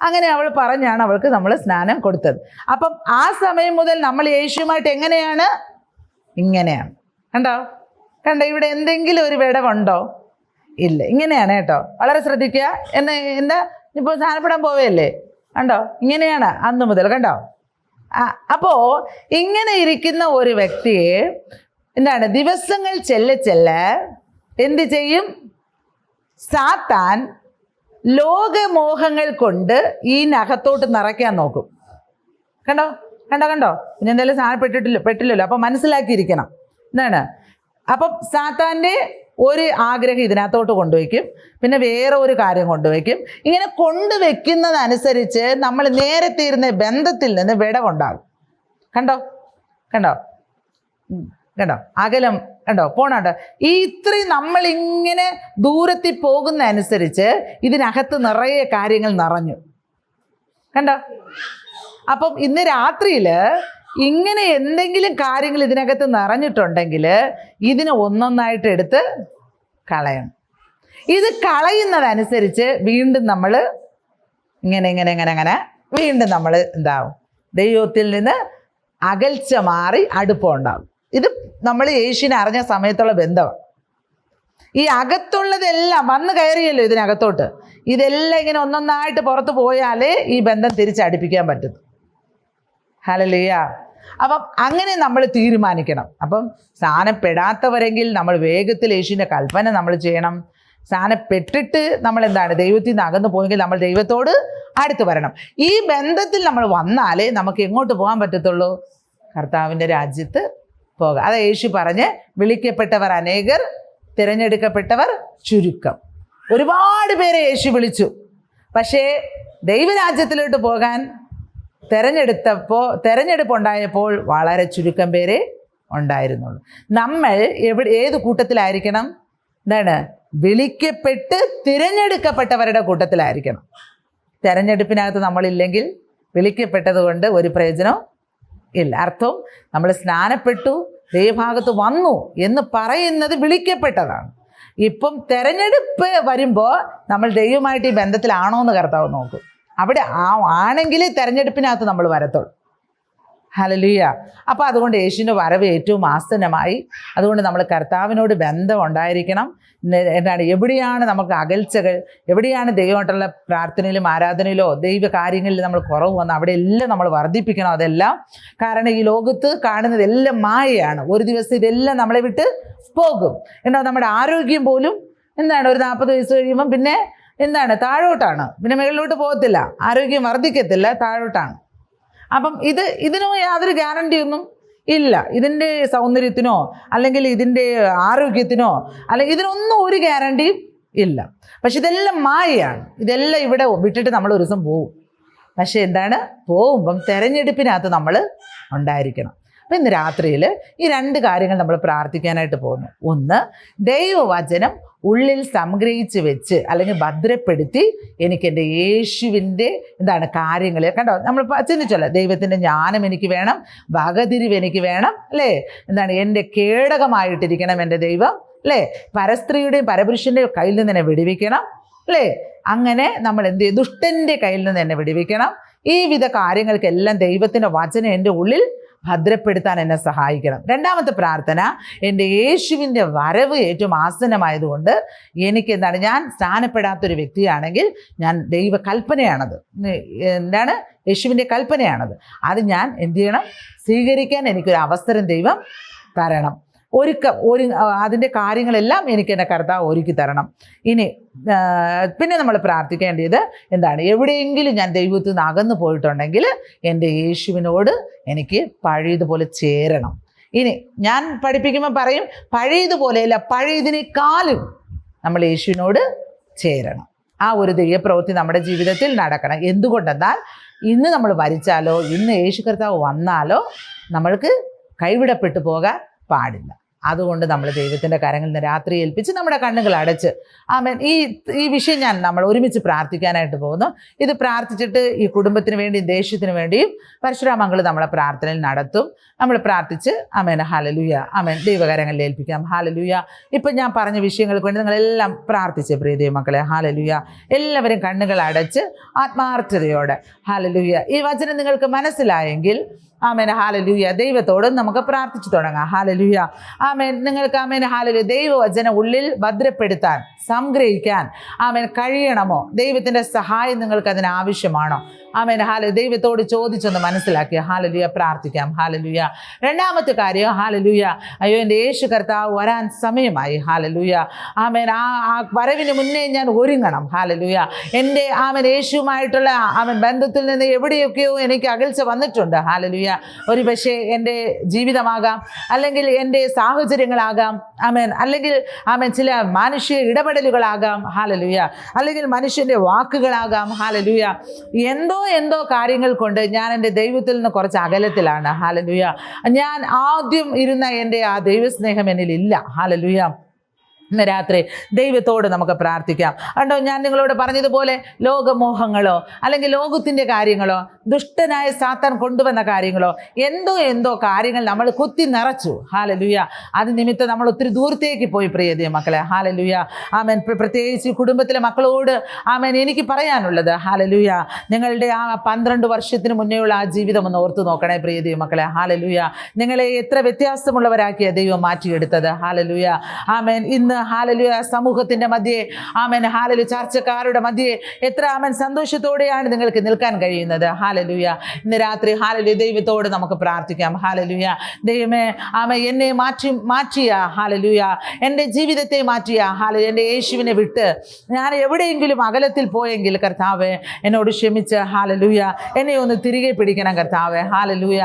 അങ്ങനെ അവൾ പറഞ്ഞാണ് അവൾക്ക് നമ്മൾ സ്നാനം കൊടുത്തത്. അപ്പം ആ സമയം മുതൽ നമ്മൾ യേശുവുമായിട്ട് എങ്ങനെയാണ്, ഇങ്ങനെയാണ്. കണ്ടോ ഇവിടെ എന്തെങ്കിലും ഒരു വിടവുണ്ടോ? ഇല്ല, ഇങ്ങനെയാണ് കേട്ടോ. വളരെ ശ്രദ്ധിക്കുക. എന്താ ഇപ്പോൾ സ്നാനപ്പെടാൻ പോവുകയല്ലേ, കണ്ടോ, ഇങ്ങനെയാണ് അന്ന് മുതൽ. കണ്ടോ? അപ്പോൾ ഇങ്ങനെ ഇരിക്കുന്ന ഒരു വ്യക്തിയെ എന്താണ്, ദിവസങ്ങൾ ചെല്ല എന്ത് ചെയ്യും, സാത്താൻ ലോകമോഹങ്ങൾ കൊണ്ട് ഈ നഖത്തോട്ട് നിറയ്ക്കാൻ നോക്കും. കണ്ടോ? പിന്നെ എന്തായാലും സാധനം പെട്ടില്ലല്ലോ. അപ്പം മനസ്സിലാക്കിയിരിക്കണം എന്താണ്. അപ്പം സാത്താൻ്റെ ഒരു ആഗ്രഹം ഇതിനകത്തോട്ട് കൊണ്ടുവയ്ക്കും, പിന്നെ വേറെ ഒരു കാര്യം കൊണ്ടുവയ്ക്കും. ഇങ്ങനെ കൊണ്ടുവയ്ക്കുന്നതനുസരിച്ച് നമ്മൾ നേരത്തെ ഇരുന്ന ബന്ധത്തിൽ നിന്ന് വിടവുണ്ടാകും. കണ്ടോ അകലം പോണോ? ഈ ഇത്രയും നമ്മളിങ്ങനെ ദൂരത്തിൽ പോകുന്ന അനുസരിച്ച് ഇതിനകത്ത് നിറയെ കാര്യങ്ങൾ നിറഞ്ഞു. കണ്ടോ? അപ്പം ഇന്ന് രാത്രിയിൽ ഇങ്ങനെ എന്തെങ്കിലും കാര്യങ്ങൾ ഇതിനകത്ത് നിറഞ്ഞിട്ടുണ്ടെങ്കിൽ ഇതിനെ ഒന്നൊന്നായിട്ട് എടുത്ത് കളയണം. ഇത് കളയുന്നതനുസരിച്ച് വീണ്ടും നമ്മൾ ഇങ്ങനെ വീണ്ടും നമ്മൾ എന്താവും, ദൈവത്തിൽ നിന്ന് അകൽച്ച മാറി അടുപ്പമുണ്ടാകും. ഇത് നമ്മൾ യേശുവിനെ അറിഞ്ഞ സമയത്തുള്ള ബന്ധമാണ്. ഈ അകത്തുള്ളതെല്ലാം വന്ന് കയറിയല്ലോ ഇതിനകത്തോട്ട്, ഇതെല്ലാം ഇങ്ങനെ ഒന്നൊന്നായിട്ട് പുറത്ത് പോയാലേ ഈ ബന്ധം തിരിച്ചടിപ്പിക്കാൻ പറ്റും. ഹല്ലേലൂയ. അപ്പം അങ്ങനെ നമ്മൾ തീരുമാനിക്കണം. അപ്പം സ്നാനപ്പെടാത്തവരെങ്കിൽ നമ്മൾ വേഗത്തിൽ യേശുവിൻ്റെ കൽപ്പന നമ്മൾ ചെയ്യണം. സ്നാനപ്പെട്ടിട്ട് നമ്മൾ എന്താണ്, ദൈവത്തിൽ നിന്ന് അകന്നു പോയെങ്കിൽ നമ്മൾ ദൈവത്തോട് അടുത്ത് വരണം. ഈ ബന്ധത്തിൽ നമ്മൾ വന്നാലേ നമുക്ക് എങ്ങോട്ട് പോകാൻ പറ്റത്തുള്ളൂ, കർത്താവിൻ്റെ രാജ്യത്ത് പോകാം. അത് യേശു പറഞ്ഞ്, വിളിക്കപ്പെട്ടവർ അനേകർ, തിരഞ്ഞെടുക്കപ്പെട്ടവർ ചുരുക്കം. ഒരുപാട് പേരെ യേശു വിളിച്ചു, പക്ഷേ ദൈവരാജ്യത്തിലോട്ട് പോകാൻ തെരഞ്ഞെടുപ്പുണ്ടായപ്പോൾ വളരെ ചുരുക്കം പേരെ ഉണ്ടായിരുന്നുള്ളൂ. നമ്മൾ ഏത് കൂട്ടത്തിലായിരിക്കണം, എന്താണ്, വിളിക്കപ്പെട്ട് തിരഞ്ഞെടുക്കപ്പെട്ടവരുടെ കൂട്ടത്തിലായിരിക്കണം. തെരഞ്ഞെടുപ്പിനകത്ത് നമ്മളില്ലെങ്കിൽ വിളിക്കപ്പെട്ടത് കൊണ്ട് ഒരു പ്രയോജനവും ഇല്ല. അർത്ഥം നമ്മൾ സ്നാനപ്പെട്ടു, ദൈവഭാഗത്ത് വന്നു എന്ന് പറയുന്നത് വിളിക്കപ്പെട്ടതാണ്. ഇപ്പം തെരഞ്ഞെടുപ്പ് വരുമ്പോൾ നമ്മൾ ദൈവമായിട്ട് ഈ ബന്ധത്തിലാണോ എന്ന് കർത്താവ് നോക്കും. അവിടെ ആണെങ്കിൽ തെരഞ്ഞെടുപ്പിനകത്ത് നമ്മൾ വരത്തുള്ളൂ. ഹല്ലേലൂയ. അപ്പോൾ അതുകൊണ്ട് യേശുവിൻ്റെ വരവ് ഏറ്റവും ആസന്നമായി. അതുകൊണ്ട് നമ്മൾ കർത്താവിനോട് ബന്ധം ഉണ്ടായിരിക്കണം. എന്താണ്, എവിടെയാണ് നമുക്ക് അകൽച്ചകൾ, എവിടെയാണ് ദൈവമായിട്ടുള്ള പ്രാർത്ഥനയിലും ആരാധനയിലോ ദൈവ കാര്യങ്ങളിൽ നമ്മൾ കുറവ് വന്ന് അവിടെയെല്ലാം നമ്മൾ വർദ്ധിപ്പിക്കണം. അതെല്ലാം കാരണം ഈ ലോകത്ത് കാണുന്നതെല്ലാം മായയാണ്. ഒരു ദിവസം ഇതെല്ലാം നമ്മളെ വിട്ട് പോകും. എന്താ, നമ്മുടെ ആരോഗ്യം പോലും എന്താണ്, ഒരു 40 വയസ്സ് കഴിയുമ്പം പിന്നെ എന്താണ്, താഴോട്ടാണ്. പിന്നെ മുകളിലോട്ട് പോകത്തില്ല, ആരോഗ്യം വർദ്ധിക്കത്തില്ല, താഴോട്ടാണ്. അപ്പം ഇതിനോ യാതൊരു ഗ്യാരണ്ടിയൊന്നും ഇല്ല. ഇതിൻ്റെ സൗന്ദര്യത്തിനോ അല്ലെങ്കിൽ ഇതിൻ്റെ ആരോഗ്യത്തിനോ അല്ലെങ്കിൽ ഇതിനൊന്നും ഒരു ഗ്യാരണ്ടിയും ഇല്ല. പക്ഷെ ഇതെല്ലാം മായയാണ്. ഇതെല്ലാം ഇവിടെ വിട്ടിട്ട് നമ്മൾ ഒരു ദിവസം പോവും. പക്ഷെ എന്താണ്, പോകുമ്പം തെരഞ്ഞെടുപ്പിനകത്ത് നമ്മൾ ഉണ്ടായിരിക്കണം. അപ്പം ഇന്ന് രാത്രിയിൽ ഈ 2 കാര്യങ്ങൾ നമ്മൾ പ്രാർത്ഥിക്കാനായിട്ട് പോകുന്നു. ഒന്ന്, ദൈവവചനം ഉള്ളിൽ സംഗ്രഹിച്ച് വെച്ച് അല്ലെങ്കിൽ ഭദ്രപ്പെടുത്തി എനിക്ക് എൻ്റെ യേശുവിൻ്റെ എന്താണ് കാര്യങ്ങൾ കണ്ടോ, നമ്മൾ ചിന്തിച്ചല്ലോ, ദൈവത്തിൻ്റെ ജ്ഞാനം എനിക്ക് വേണം, വകതിരിവ് എനിക്ക് വേണം, അല്ലേ, എന്താണ്, എൻ്റെ കേടകമായിട്ടിരിക്കണം എൻ്റെ ദൈവം, അല്ലേ, പരസ്ത്രീയുടെയും പരപുരുഷൻ്റെയും കയ്യിൽ നിന്ന് എന്നെ വിടുവിക്കണം, അല്ലേ, അങ്ങനെ നമ്മൾ എന്ത് ചെയ്യും, ദുഷ്ടൻ്റെ കയ്യിൽ നിന്ന് എന്നെ വിടുവിക്കണം. ഈ വിധ കാര്യങ്ങൾക്കെല്ലാം ദൈവത്തിൻ്റെ വചനം എൻ്റെ ഉള്ളിൽ ഭദ്രപ്പെടുത്താൻ എന്നെ സഹായിക്കണം. രണ്ടാമത്തെ പ്രാർത്ഥന, എൻ്റെ യേശുവിൻ്റെ വരവ് ഏറ്റവും ആസന്നമായതുകൊണ്ട് എനിക്ക് ഞാൻ സ്ഥാനപ്പെടാത്തൊരു വ്യക്തിയാണെങ്കിൽ ഞാൻ ദൈവകൽപ്പനയാണത്, എന്താണ്, യേശുവിൻ്റെ കൽപ്പനയാണത്, അത് ഞാൻ എന്ത് ചെയ്യണം, സ്വീകരിക്കാൻ എനിക്കൊരു അവസരം ദൈവം തരണം. അതിൻ്റെ കാര്യങ്ങളെല്ലാം എനിക്ക് എൻ്റെ കർത്താവ് ഒരുക്കി തരണം. ഇനി പിന്നെ നമ്മൾ പ്രാർത്ഥിക്കേണ്ടത് എന്താണ്, എവിടെയെങ്കിലും ഞാൻ ദൈവത്തിൽ നിന്ന് അകന്നു പോയിട്ടുണ്ടെങ്കിൽ എൻ്റെ യേശുവിനോട് എനിക്ക് പഴയതുപോലെ ചേരണം. ഇനി ഞാൻ പഠിപ്പിക്കുമ്പോൾ പറയും, പഴയതുപോലെയല്ല, പഴയതിനേക്കാളും നമ്മൾ യേശുവിനോട് ചേരണം. ആ ഒരു ദൈവപ്രവൃത്തി നമ്മുടെ ജീവിതത്തിൽ നടക്കണം. എന്തുകൊണ്ടെന്നാൽ ഇന്ന് നമ്മൾ മരിച്ചാലോ ഇന്ന് യേശു കർത്താവ് വന്നാലോ നമ്മൾക്ക് കൈവിടപ്പെട്ടു പോകാൻ പാടില്ല. അതുകൊണ്ട് നമ്മൾ ദൈവത്തിൻ്റെ കരങ്ങളിൽ നിന്ന് രാത്രി ഏൽപ്പിച്ച് നമ്മുടെ കണ്ണുകൾ അടച്ച് ആമേൻ ഈ വിഷയം നമ്മൾ ഒരുമിച്ച് പ്രാർത്ഥിക്കാനായിട്ട് പോകുന്നു. ഇത് പ്രാർത്ഥിച്ചിട്ട് ഈ കുടുംബത്തിന് വേണ്ടിയും ദേശത്തിന് വേണ്ടിയും പരശുരാമങ്ങൾ നമ്മളെ പ്രാർത്ഥനയിൽ നടത്തും. നമ്മൾ പ്രാർത്ഥിച്ച് ആമേൻ ഹല്ലേലൂയ ആമേൻ ദൈവകരങ്ങളിൽ ഏൽപ്പിക്കാം. ഹല്ലേലൂയ. ഇപ്പം ഞാൻ പറഞ്ഞ വിഷയങ്ങൾക്ക് വേണ്ടി നിങ്ങളെല്ലാം പ്രാർത്ഥിച്ച് പ്രിയ ദൈവമക്കളെ. ഹല്ലേലൂയ. എല്ലാവരും കണ്ണുകൾ അടച്ച് ആത്മാർത്ഥതയോടെ ഹല്ലേലൂയ. ഈ വചനം നിങ്ങൾക്ക് മനസ്സിലായെങ്കിൽ ആമേൻ ഹല്ലേലൂയ ദൈവത്തോട് നമുക്ക് പ്രാർത്ഥിച്ചു തുടങ്ങാം. ഹല്ലേലൂയ ആമേൻ. നിങ്ങൾക്ക് ആമേൻ ഹല്ലേലൂയ ദൈവവചനം ഉള്ളിൽ ഭദ്രപ്പെടുത്താൻ സംഗ്രഹിക്കാൻ ആമേൻ കഴിയണമോ? ദൈവത്തിൻ്റെ സഹായം നിങ്ങൾക്ക് അതിന് ആവശ്യമാണോ? ആമേൻ ഹല്ലേലൂയ ദൈവത്തോട് ചോദിച്ചൊന്ന് മനസ്സിലാക്കിയ ഹല്ലേലൂയ പ്രാർത്ഥിക്കാം. ഹല്ലേലൂയ. രണ്ടാമത്തെ കാര്യം ഹല്ലേലൂയ, അയ്യോ എൻ്റെ യേശു കർത്താവ് വരാൻ സമയമായി. ഹല്ലേലൂയ ആമേൻ. ആ വരവിന് മുന്നേ ഞാൻ ഒരുങ്ങണം. ഹല്ലേലൂയ. എൻ്റെ ആമേൻ യേശുവുമായിട്ടുള്ള ബന്ധത്തിൽ നിന്ന് എവിടെയൊക്കെയോ എനിക്ക് അകൽച്ച വന്നിട്ടുണ്ട്. ഹല്ലേലൂയ. ഒരു പക്ഷേ എൻ്റെ ജീവിതമാകാം, അല്ലെങ്കിൽ എൻ്റെ സാഹചര്യങ്ങളാകാം, ആമേൻ, അല്ലെങ്കിൽ ആമേൻ ചില മാനുഷിക ഇടപെടലുകളാകാം. ഹല്ലേലൂയ. അല്ലെങ്കിൽ മനുഷ്യൻ്റെ വാക്കുകളാകാം. ഹല്ലേലൂയ. എന്തോ കാര്യങ്ങൾ കൊണ്ട് ഞാൻ എൻ്റെ ദൈവത്തിൽ നിന്ന് കുറച്ച് അകലത്തിലാണ്. ഹല്ലേലൂയ. ഞാൻ ആദ്യം ഇരുന്ന എൻ്റെ ആ ദൈവസ്നേഹം എന്നിലില്ല. ഹല്ലേലൂയ. ഇന്ന് രാത്രി ദൈവത്തോട് നമുക്ക് പ്രാർത്ഥിക്കാം. കണ്ടോ, ഞാൻ നിങ്ങളോട് പറഞ്ഞതുപോലെ ലോകമോഹങ്ങളോ അല്ലെങ്കിൽ ലോകത്തിൻ്റെ കാര്യങ്ങളോ ദുഷ്ടനായ സാത്താൻ കൊണ്ടുവന്ന കാര്യങ്ങളോ എന്തോ കാര്യങ്ങൾ നമ്മൾ കുത്തി നിറച്ചു. ഹല്ലേലൂയ. അത് നിമിത്തം നമ്മൾ ഒത്തിരി ദൂരത്തേക്ക് പോയി പ്രിയ മക്കളെ. ഹല്ലേലൂയ ആമേൻ. പ്രത്യേകിച്ച് കുടുംബത്തിലെ മക്കളോട് ആമേൻ എനിക്ക് പറയാനുള്ളത് ഹല്ലേലൂയ, നിങ്ങളുടെ ആ 12 വർഷത്തിന് മുന്നേയുള്ള ആ ജീവിതം ഒന്ന് ഓർത്തു നോക്കണേ പ്രിയ മക്കളെ. ഹല്ലേലൂയ. നിങ്ങളെ എത്ര വ്യത്യാസമുള്ളവരാക്കിയ ദൈവം മാറ്റിയെടുത്തത്. ഹല്ലേലൂയ ആമേൻ. ഇന്ന് ഹല്ലേലൂയ സമൂഹത്തിൻ്റെ മധ്യേ ആമേൻ ഹല്ലേലൂയ ചർച്ചക്കാരുടെ മധ്യേ എത്ര ആമേൻ സന്തോഷത്തോടെയാണ് നിങ്ങൾക്ക് നിൽക്കാൻ കഴിയുന്നത്. ഹല്ലേലൂയ. ഇന്ന് രാത്രി ഹല്ലേലൂയ ദൈവത്തോട് നമുക്ക് പ്രാർത്ഥിക്കാം. ഹല്ലേലൂയ. ദൈവമേ ആമേൻ എന്നെ മാറ്റിയ ഹല്ലേലൂയ, എൻ്റെ ജീവിതത്തെ മാറ്റിയ ഹല്ലേലൂയ, എൻ്റെ യേശുവിനെ വിട്ട് ഞാൻ എവിടെയെങ്കിലും അകലത്തിൽ പോയെങ്കിൽ കർത്താവേ എന്നോട് ക്ഷമിച്ച് ഹല്ലേലൂയ എന്നെ ഒന്ന് തിരികെ പിടിക്കണം കർത്താവേ. ഹല്ലേലൂയ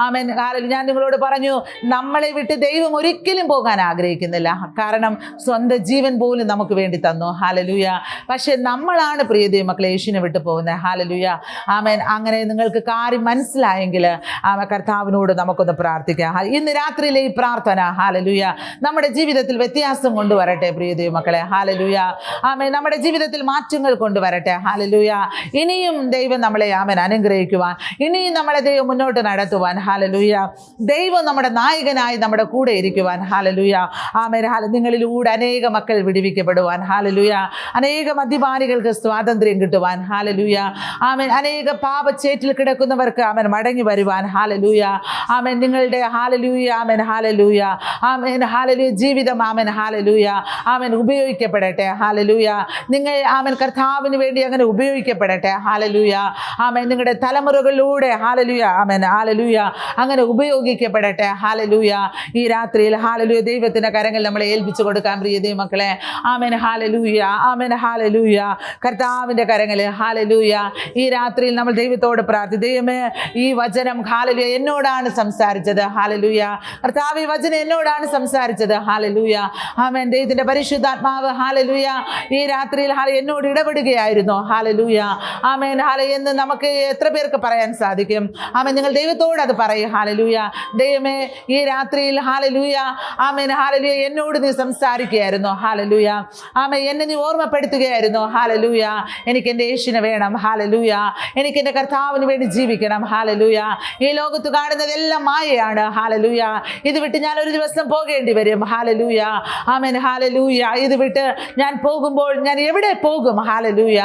ആമേൻ. ഹല്ലേലൂയ. ഞാൻ നിങ്ങളോട് പറഞ്ഞു, നമ്മളെ വിട്ട് ദൈവം ഒരിക്കലും പോകാൻ ആഗ്രഹിക്കുന്നില്ല. കാരണം സ്വന്തം ജീവൻ പോലും നമുക്ക് വേണ്ടി തന്നു. ഹല്ലേലൂയ. പക്ഷെ നമ്മളാണ് പ്രിയ ദൈവമക്കളെ യേശുവിനെ വിട്ടു പോകുന്നത്. ഹല്ലേലൂയ ആമേൻ. അങ്ങനെ നിങ്ങൾക്ക് കാര്യം മനസ്സിലായെങ്കിൽ കർത്താവിനോട് നമുക്കൊന്ന് പ്രാർത്ഥിക്കാം. ഇന്ന് രാത്രിയിലെ ഈ പ്രാർത്ഥന ഹല്ലേലൂയ നമ്മുടെ ജീവിതത്തിൽ വ്യത്യാസം കൊണ്ടുവരട്ടെ പ്രിയ ദൈവമക്കളെ. ഹല്ലേലൂയ ആമേൻ. നമ്മുടെ ജീവിതത്തിൽ മാറ്റങ്ങൾ കൊണ്ടുവരട്ടെ. ഹല്ലേലൂയ. ഇനിയും ദൈവം നമ്മളെ ആമേൻ അനുഗ്രഹിക്കുവാൻ, ഇനിയും നമ്മളെ ദൈവം മുന്നോട്ട് നടത്തുവാൻ. ഹല്ലേലൂയ. ദൈവം നമ്മുടെ നായകനായി നമ്മുടെ കൂടെ ഇരിക്കുവാൻ. ഹല്ലേലൂയ ആമേൻ. നിങ്ങളിലൂടെ അനേക മക്കൾ വിടുവിക്കപ്പെടുവാൻ. ഹല്ലേലൂയ. അനേക മദ്യപാനികൾക്ക് സ്വാതന്ത്ര്യം കിട്ടുവാൻ. ഹല്ലേലൂയ ആമേൻ. അനേക പാപച്ചേറ്റിൽ കിടക്കുന്നവർക്ക് ആമേൻ മടങ്ങി വരുവാൻ. ഹല്ലേലൂയ ആമേൻ. നിങ്ങളുടെ ഹല്ലേലൂയ ആമേൻ ഹല്ലേലൂയ ആമേൻ ഹല്ലേലൂയ ജീവിതം ആമേൻ ഹല്ലേലൂയ ആമേൻ ഉപയോഗിക്കപ്പെടട്ടെ. ഹല്ലേലൂയ. നിങ്ങൾ ആമേൻ കർത്താവിന് വേണ്ടി അങ്ങനെ ഉപയോഗിക്കപ്പെടട്ടെ. ഹല്ലേലൂയ ആമേൻ. നിങ്ങളുടെ തലമുറകളിലൂടെ ഹല്ലേലൂയ ആമേൻ ഹല്ലേലൂയ അങ്ങനെ ഉപയോഗിക്കപ്പെടട്ടെ. ഹല്ലേലൂയ. ഈ രാത്രിയിൽ ഹല്ലേലൂയ ദൈവത്തിന്റെ കരങ്ങളിൽ നമ്മളെ ഏൽപ്പിച്ചു കൊടുക്കാൻ പ്രിയ ദൈവമക്കളെ. ആമേൻ ഹല്ലേലൂയ ആമേൻ ഹല്ലേലൂയ. കർത്താവിൻ്റെ കരങ്ങളിൽ ഹല്ലേലൂയ. ഈ രാത്രിയിൽ നമ്മൾ ദൈവത്തോട് ദൈവമേ ഈ വചനം ഹല്ലേലൂയ എന്നോടാണ് സംസാരിച്ചത്. ഹല്ലേലൂയ കർത്താവ് ഈ വചനം എന്നോടാണ് സംസാരിച്ചത്. ഹല്ലേലൂയ ആമേൻ. ദൈവത്തിൻ്റെ പരിശുദ്ധാത്മാവ് ഹല്ലേലൂയ ഈ രാത്രിയിൽ എന്നോട് ഇടപെടുകയായിരുന്നു. ഹല്ലേലൂയ ആമേൻ ഹല്ലേലൂയ എന്ന് നമുക്ക് എത്ര പേർക്ക് പറയാൻ സാധിക്കും? ആമേൻ. നിങ്ങൾ ദൈവത്തോട് അത് പറയും. ഹല്ലേലൂയ. ദൈവമേ ഈ രാത്രിയിൽ ഹല്ലേലൂയ ആമേൻ ഹല്ലേലൂയ എന്നോട് നീ സംസാരിക്കും. പ്രാപിക്കുകയായിരുന്നു. ഹല്ലേലൂയ. ആമേൻ. എന്നെ നീ ഓർമ്മപ്പെടുത്തുകയായിരുന്നു. ഹല്ലേലൂയ. എനിക്ക് എൻ്റെ യേശുവിനെ വേണം. ഹല്ലേലൂയ. എനിക്ക് എൻ്റെ കർത്താവിന് വേണ്ടി ജീവിക്കണം. ഹല്ലേലൂയ. ഈ ലോകത്ത് കാണുന്നതെല്ലാം മായയാണ്. ഹല്ലേലൂയ. ഇത് വിട്ട് ഞാൻ ഒരു ദിവസം പോകേണ്ടി വരും. ഹല്ലേലൂയ. ആമേൻ. ഹല്ലേലൂയ. ഇത് വിട്ട് ഞാൻ പോകുമ്പോൾ ഞാൻ എവിടെ പോകും? ഹല്ലേലൂയ.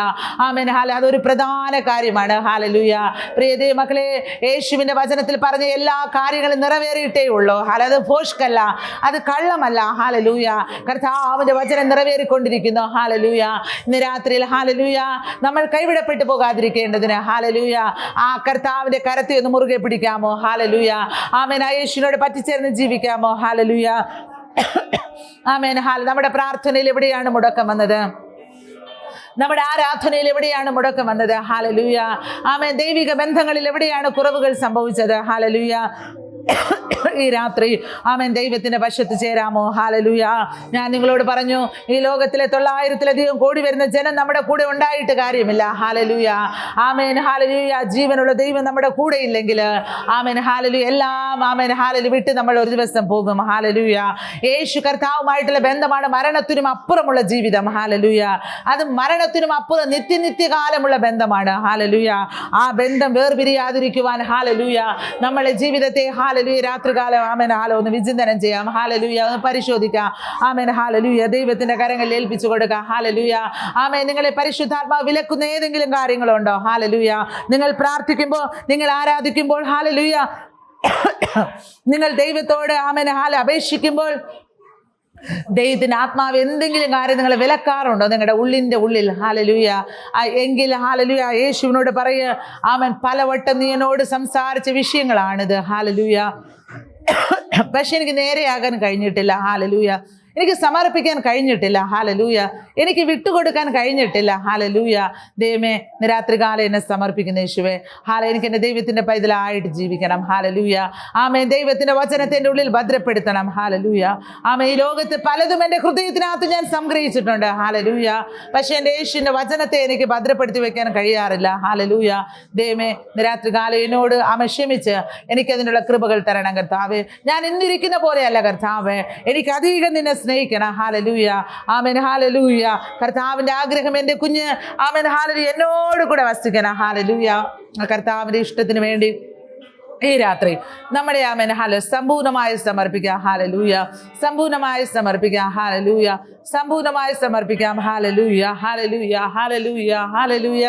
ആമേൻ. അതൊരു പ്രധാന കാര്യമാണ്. ഹല്ലേലൂയ. പ്രിയ ദൈവമക്കളെ, യേശുവിന്റെ വചനത്തിൽ പറഞ്ഞ എല്ലാ കാര്യങ്ങളും നിറവേറിയിട്ടേ ഉള്ളൂ. അത് ഭോഷ്കല്ല, അത് കള്ളമല്ല. ഹല്ലേലൂയ. കർത്താവിന്റെ വചനം നിറവേറിക്കൊണ്ടിരിക്കുന്നു. ഹല്ലേലൂയ. ഇന്ന് രാത്രിയിൽ ഹല്ലേലൂയ നമ്മൾ കൈവിടപ്പെട്ടു പോകാതിരിക്കേണ്ടതിന് ഹല്ലേലൂയ ആ കർത്താവിന്റെ കരത്തെ ഒന്ന് മുറുകെ പിടിക്കാമോ? ഹല്ലേലൂയ. ആമേൻ. ആ യേശുവിനോട് പറ്റിച്ചേർന്ന് ജീവിക്കാമോ? ഹല്ലേലൂയ. ആമേൻ. നമ്മുടെ പ്രാർത്ഥനയിൽ എവിടെയാണ് മുടക്കം വന്നത്? നമ്മുടെ ആരാധനയിൽ എവിടെയാണ് മുടക്കം വന്നത്? ഹല്ലേലൂയ. ആമേൻ. ദൈവിക ബന്ധങ്ങളിൽ എവിടെയാണ് കുറവുകൾ സംഭവിച്ചത്? ഹല്ലേലൂയ. ഈ രാത്രി ആമേൻ ദൈവത്തിന്റെ വശത്ത് ചേരാമോ? ഹല്ലേലൂയ. ഞാൻ നിങ്ങളോട് പറഞ്ഞു, ഈ ലോകത്തിലെ 900-ലധികം കോടി വരുന്ന ജനം നമ്മുടെ കൂടെ ഉണ്ടായിട്ട് കാര്യമില്ല. ഹല്ലേലൂയ. ആമേൻ. ഹല്ലേലൂയ. ജീവനുള്ള ദൈവം നമ്മുടെ കൂടെ ഇല്ലെങ്കിൽ ആമേൻ ഹല്ലേലൂയ എല്ലാം ആമേൻ ഹല്ലേലൂയ വിട്ട് നമ്മൾ ഒരു ദിവസം പോകും. ഹല്ലേലൂയ. യേശു കർത്താവുമായിട്ടുള്ള ബന്ധമാണ് മരണത്തിനും അപ്പുറമുള്ള ജീവിതം. ഹല്ലേലൂയ. അത് മരണത്തിനും അപ്പുറം നിത്യകാലമുള്ള ബന്ധമാണ്. ഹല്ലേലൂയ. ആ ബന്ധം വേർപിരിയാതിരിക്കുവാൻ ഹല്ലേലൂയ നമ്മളെ ജീവിതത്തെ ഹല്ലേലൂയ രാത്രികാലം ആമേൻ ഒന്ന് വിചിന്തനം ചെയ്യാം. ഹല്ലേലൂയ. ഒന്ന് പരിശോധിക്കാം. ആമേൻ. ഹല്ലേലൂയ. ദൈവത്തിന്റെ കരങ്ങളിൽ ഏൽപ്പിച്ചു കൊടുക്കാം. ഹല്ലേലൂയ. ആമേൻ. നിങ്ങളെ പരിശുദ്ധാത്മാവ് വിലക്കുന്ന ഏതെങ്കിലും കാര്യങ്ങളുണ്ടോ? ഹല്ലേലൂയ. നിങ്ങൾ പ്രാർത്ഥിക്കുമ്പോൾ, നിങ്ങൾ ആരാധിക്കുമ്പോൾ, ഹല്ലേലൂയ നിങ്ങൾ ദൈവത്തോട് ആമേൻ അപേക്ഷിക്കുമ്പോൾ ദൈവത്തിന്റെ ആത്മാവ് എന്തെങ്കിലും കാര്യം നിങ്ങളെ വിലക്കാറുണ്ടോ നിങ്ങളുടെ ഉള്ളിൽ? ഹല്ലേലൂയ. എങ്കിൽ ഹല്ലേലൂയ യേശുവിനോട് പറയുക, ആമേൻ പലവട്ടം നീ എന്നോട് സംസാരിച്ച വിഷയങ്ങളാണിത്. ഹല്ലേലൂയ. പക്ഷെ എനിക്ക് നേരെയാകാൻ കഴിഞ്ഞിട്ടില്ല. ഹല്ലേലൂയ. എനിക്ക് സമർപ്പിക്കാൻ കഴിഞ്ഞിട്ടില്ല. ഹല്ലേലൂയ. എനിക്ക് വിട്ടുകൊടുക്കാൻ കഴിഞ്ഞിട്ടില്ല. ഹല്ലേലൂയ. ദൈവമേ, രാത്രികാലം എന്നെ സമർപ്പിക്കുന്ന യേശുവേ, എനിക്ക് എൻ്റെ ദൈവത്തിന്റെ പൈതലായിട്ട് ജീവിക്കണം. ഹല്ലേലൂയ. ആമേൻ. ദൈവത്തിന്റെ വചനത്തെ എൻ്റെ ഉള്ളിൽ ഭദ്രപ്പെടുത്തണം. ഹല്ലേലൂയ. ആമേൻ. ഈ ലോകത്ത് പലതും എൻ്റെ ഹൃദയത്തിനകത്ത് ഞാൻ സംഗ്രഹിച്ചിട്ടുണ്ട്. ഹല്ലേലൂയ. പക്ഷെ എൻ്റെ യേശുവിന്റെ വചനത്തെ എനിക്ക് ഭദ്രപ്പെടുത്തി വെക്കാൻ കഴിയാറില്ല. ഹല്ലേലൂയ. ദൈവമേ, രാത്രികാലം എന്നോട് ക്ഷമിച്ച് എനിക്കതിനുള്ള കൃപകൾ തരണം കർത്താവേ. ഞാൻ ഇന്നിരിക്കുന്ന പോലെയല്ല കർത്താവേ, എനിക്ക് അധികം നിന്നെ സ്നേഹിക്കണം. ഹല്ലേലൂയ. ആമേൻ. ഹല്ലേലൂയ. കർത്താവിന്റെ ആഗ്രഹം എൻ്റെ കുഞ്ഞ് ആമേൻ ഹല്ലേലൂയ എന്നോട് കൂടെ വസിക്കണം. ഹല്ലേലൂയ. കർത്താവിന്റെ ഇഷ്ടത്തിന് വേണ്ടി ഈ രാത്രി നമ്മുടെ ആമേൻ സമ്പൂർണ്ണമായി സമർപ്പിക്കാം. ഹല്ലേലൂയ. സമ്പൂർണ്ണമായി സമർപ്പിക്കാം. ഹല്ലേലൂയ. സമ്പൂർണ്ണമായി സമർപ്പിക്കാം. ഹല്ലേലൂയ. ഹല്ലേലൂയ. ഹല്ലേലൂയ. ഹല്ലേലൂയ.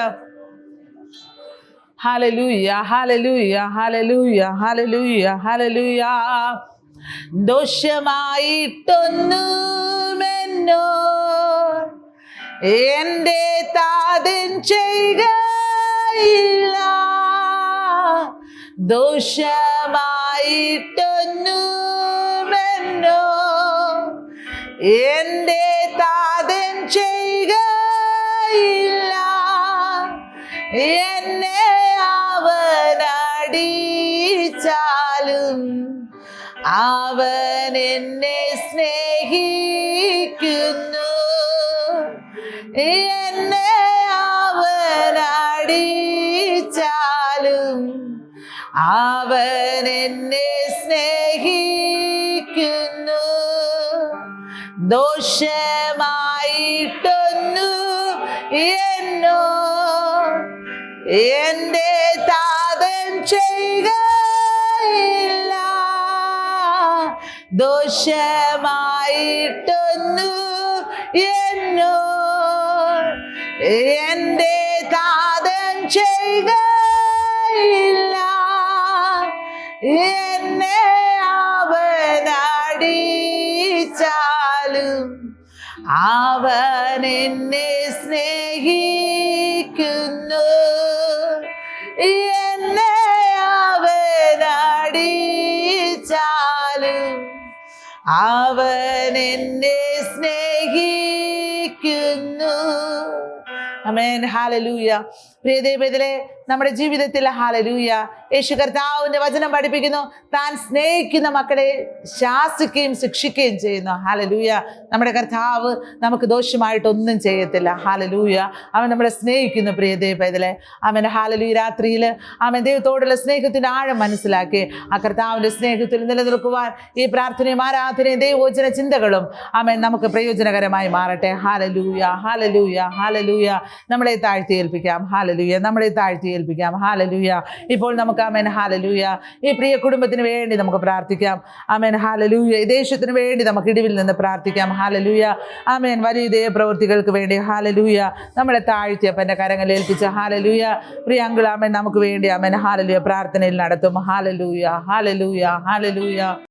ഹല്ലേലൂയ. ഹല്ലേലൂയ. ഹല്ലേലൂയ. ഹല്ലേലൂയ. ഹല്ലേലൂയ. ദോഷമായിട്ടൊന്നുമെന്നോ എൻ്റെ താതൻ ചെയ്യുകയില്ല. ദോഷമായിട്ടൊന്നുമെന്നോ എൻ്റെ താതൻ ചെയ്യുകയില്ല. എന്നെ അവനടിച്ചാലും അവൻ എന്നെ സ്നേഹിക്കുന്നു. എന്നെ അവനടിച്ചാലും അവൻ എന്നെ സ്നേഹിക്കുന്നു. ദോഷമായിട്ടൊന്നു എന്നോ എൻ്റെ താതൻ ചെയ്യുകയില്ല. ദോഷമായിട്ടൊന്നു എന്നോ എൻ്റെ താതൻ ചെയ്യുകയില്ല. എന്നെ അവനടിച്ചാലും അവൻ എന്നെ സ്നേഹിക്കുന്നു. എന്നെ അവനടിച്ചാലും അവൻ എന്നെ സ്നേഹിക്കുന്നു. ആമേൻ. ഹല്ലേലൂയ. പ്രിയ ദൈവത്തിലെ നമ്മുടെ ജീവിതത്തിൽ ഹല്ലേലൂയ യേശു കർത്താവിന്റെ വചനം പഠിപ്പിക്കുന്നു, താൻ സ്നേഹിക്കുന്ന മക്കളെ ശാസിക്കുകയും ശിക്ഷിക്കുകയും ചെയ്യുന്നു. ഹല്ലേലൂയ. നമ്മുടെ കർത്താവ് നമുക്ക് ദോഷമായിട്ടൊന്നും ചെയ്യത്തില്ല. ഹല്ലേലൂയ. അവൻ നമ്മളെ സ്നേഹിക്കുന്നു. പ്രിയ ദൈവത്തിലെ അവൻ ഹല്ലേലൂയ രാത്രിയിൽ അവൻ ദൈവത്തോടുള്ള സ്നേഹത്തിന്റെ ആഴം മനസ്സിലാക്കി ആ കർത്താവിന്റെ സ്നേഹത്തിൽ നിലനിൽക്കുവാൻ ഈ പ്രാർത്ഥനയും ആരാധനയും ദൈവവചന ചിന്തകളും അവൻ നമുക്ക് പ്രയോജനകരമായി മാറട്ടെ. ഹല്ലേലൂയ. ഹല്ലേലൂയ. ഹല്ലേലൂയ. നമ്മളെ താഴ്ത്തി ഏൽപ്പിക്കാം. ഹല്ലേലൂയ. നമ്മളെ താഴ്ത്തി ഏൽപ്പിക്കാം. ഹല്ലേലൂയ. ഇപ്പോൾ നമുക്ക് ആമേൻ ഹല്ലേലൂയ ഈ പ്രിയ കുടുംബത്തിന് വേണ്ടി നമുക്ക് പ്രാർത്ഥിക്കാം. Amen hallelujah. ഈ ദേശത്തിന് വേണ്ടി നമുക്ക് ഇടിവിൽ നിന്ന് പ്രാർത്ഥിക്കാം. ഹല്ലേലൂയ. ആമേൻ. വലിയ പ്രവൃത്തികൾക്ക് വേണ്ടി ഹല്ലേലൂയ നമ്മളെ താഴ്ത്തിയപ്പൻ്റെ കരങ്ങളിൽ ഏൽപ്പിച്ച ഹല്ലേലൂയ പ്രിയ അങ്കിൾ ആമേൻ നമുക്ക് വേണ്ടി ആമേൻ ഹല്ലേലൂയ പ്രാർത്ഥനയിൽ നടത്തും. ഹല്ലേലൂയ. ഹല്ലേലൂയ. ഹല്ലേലൂയ.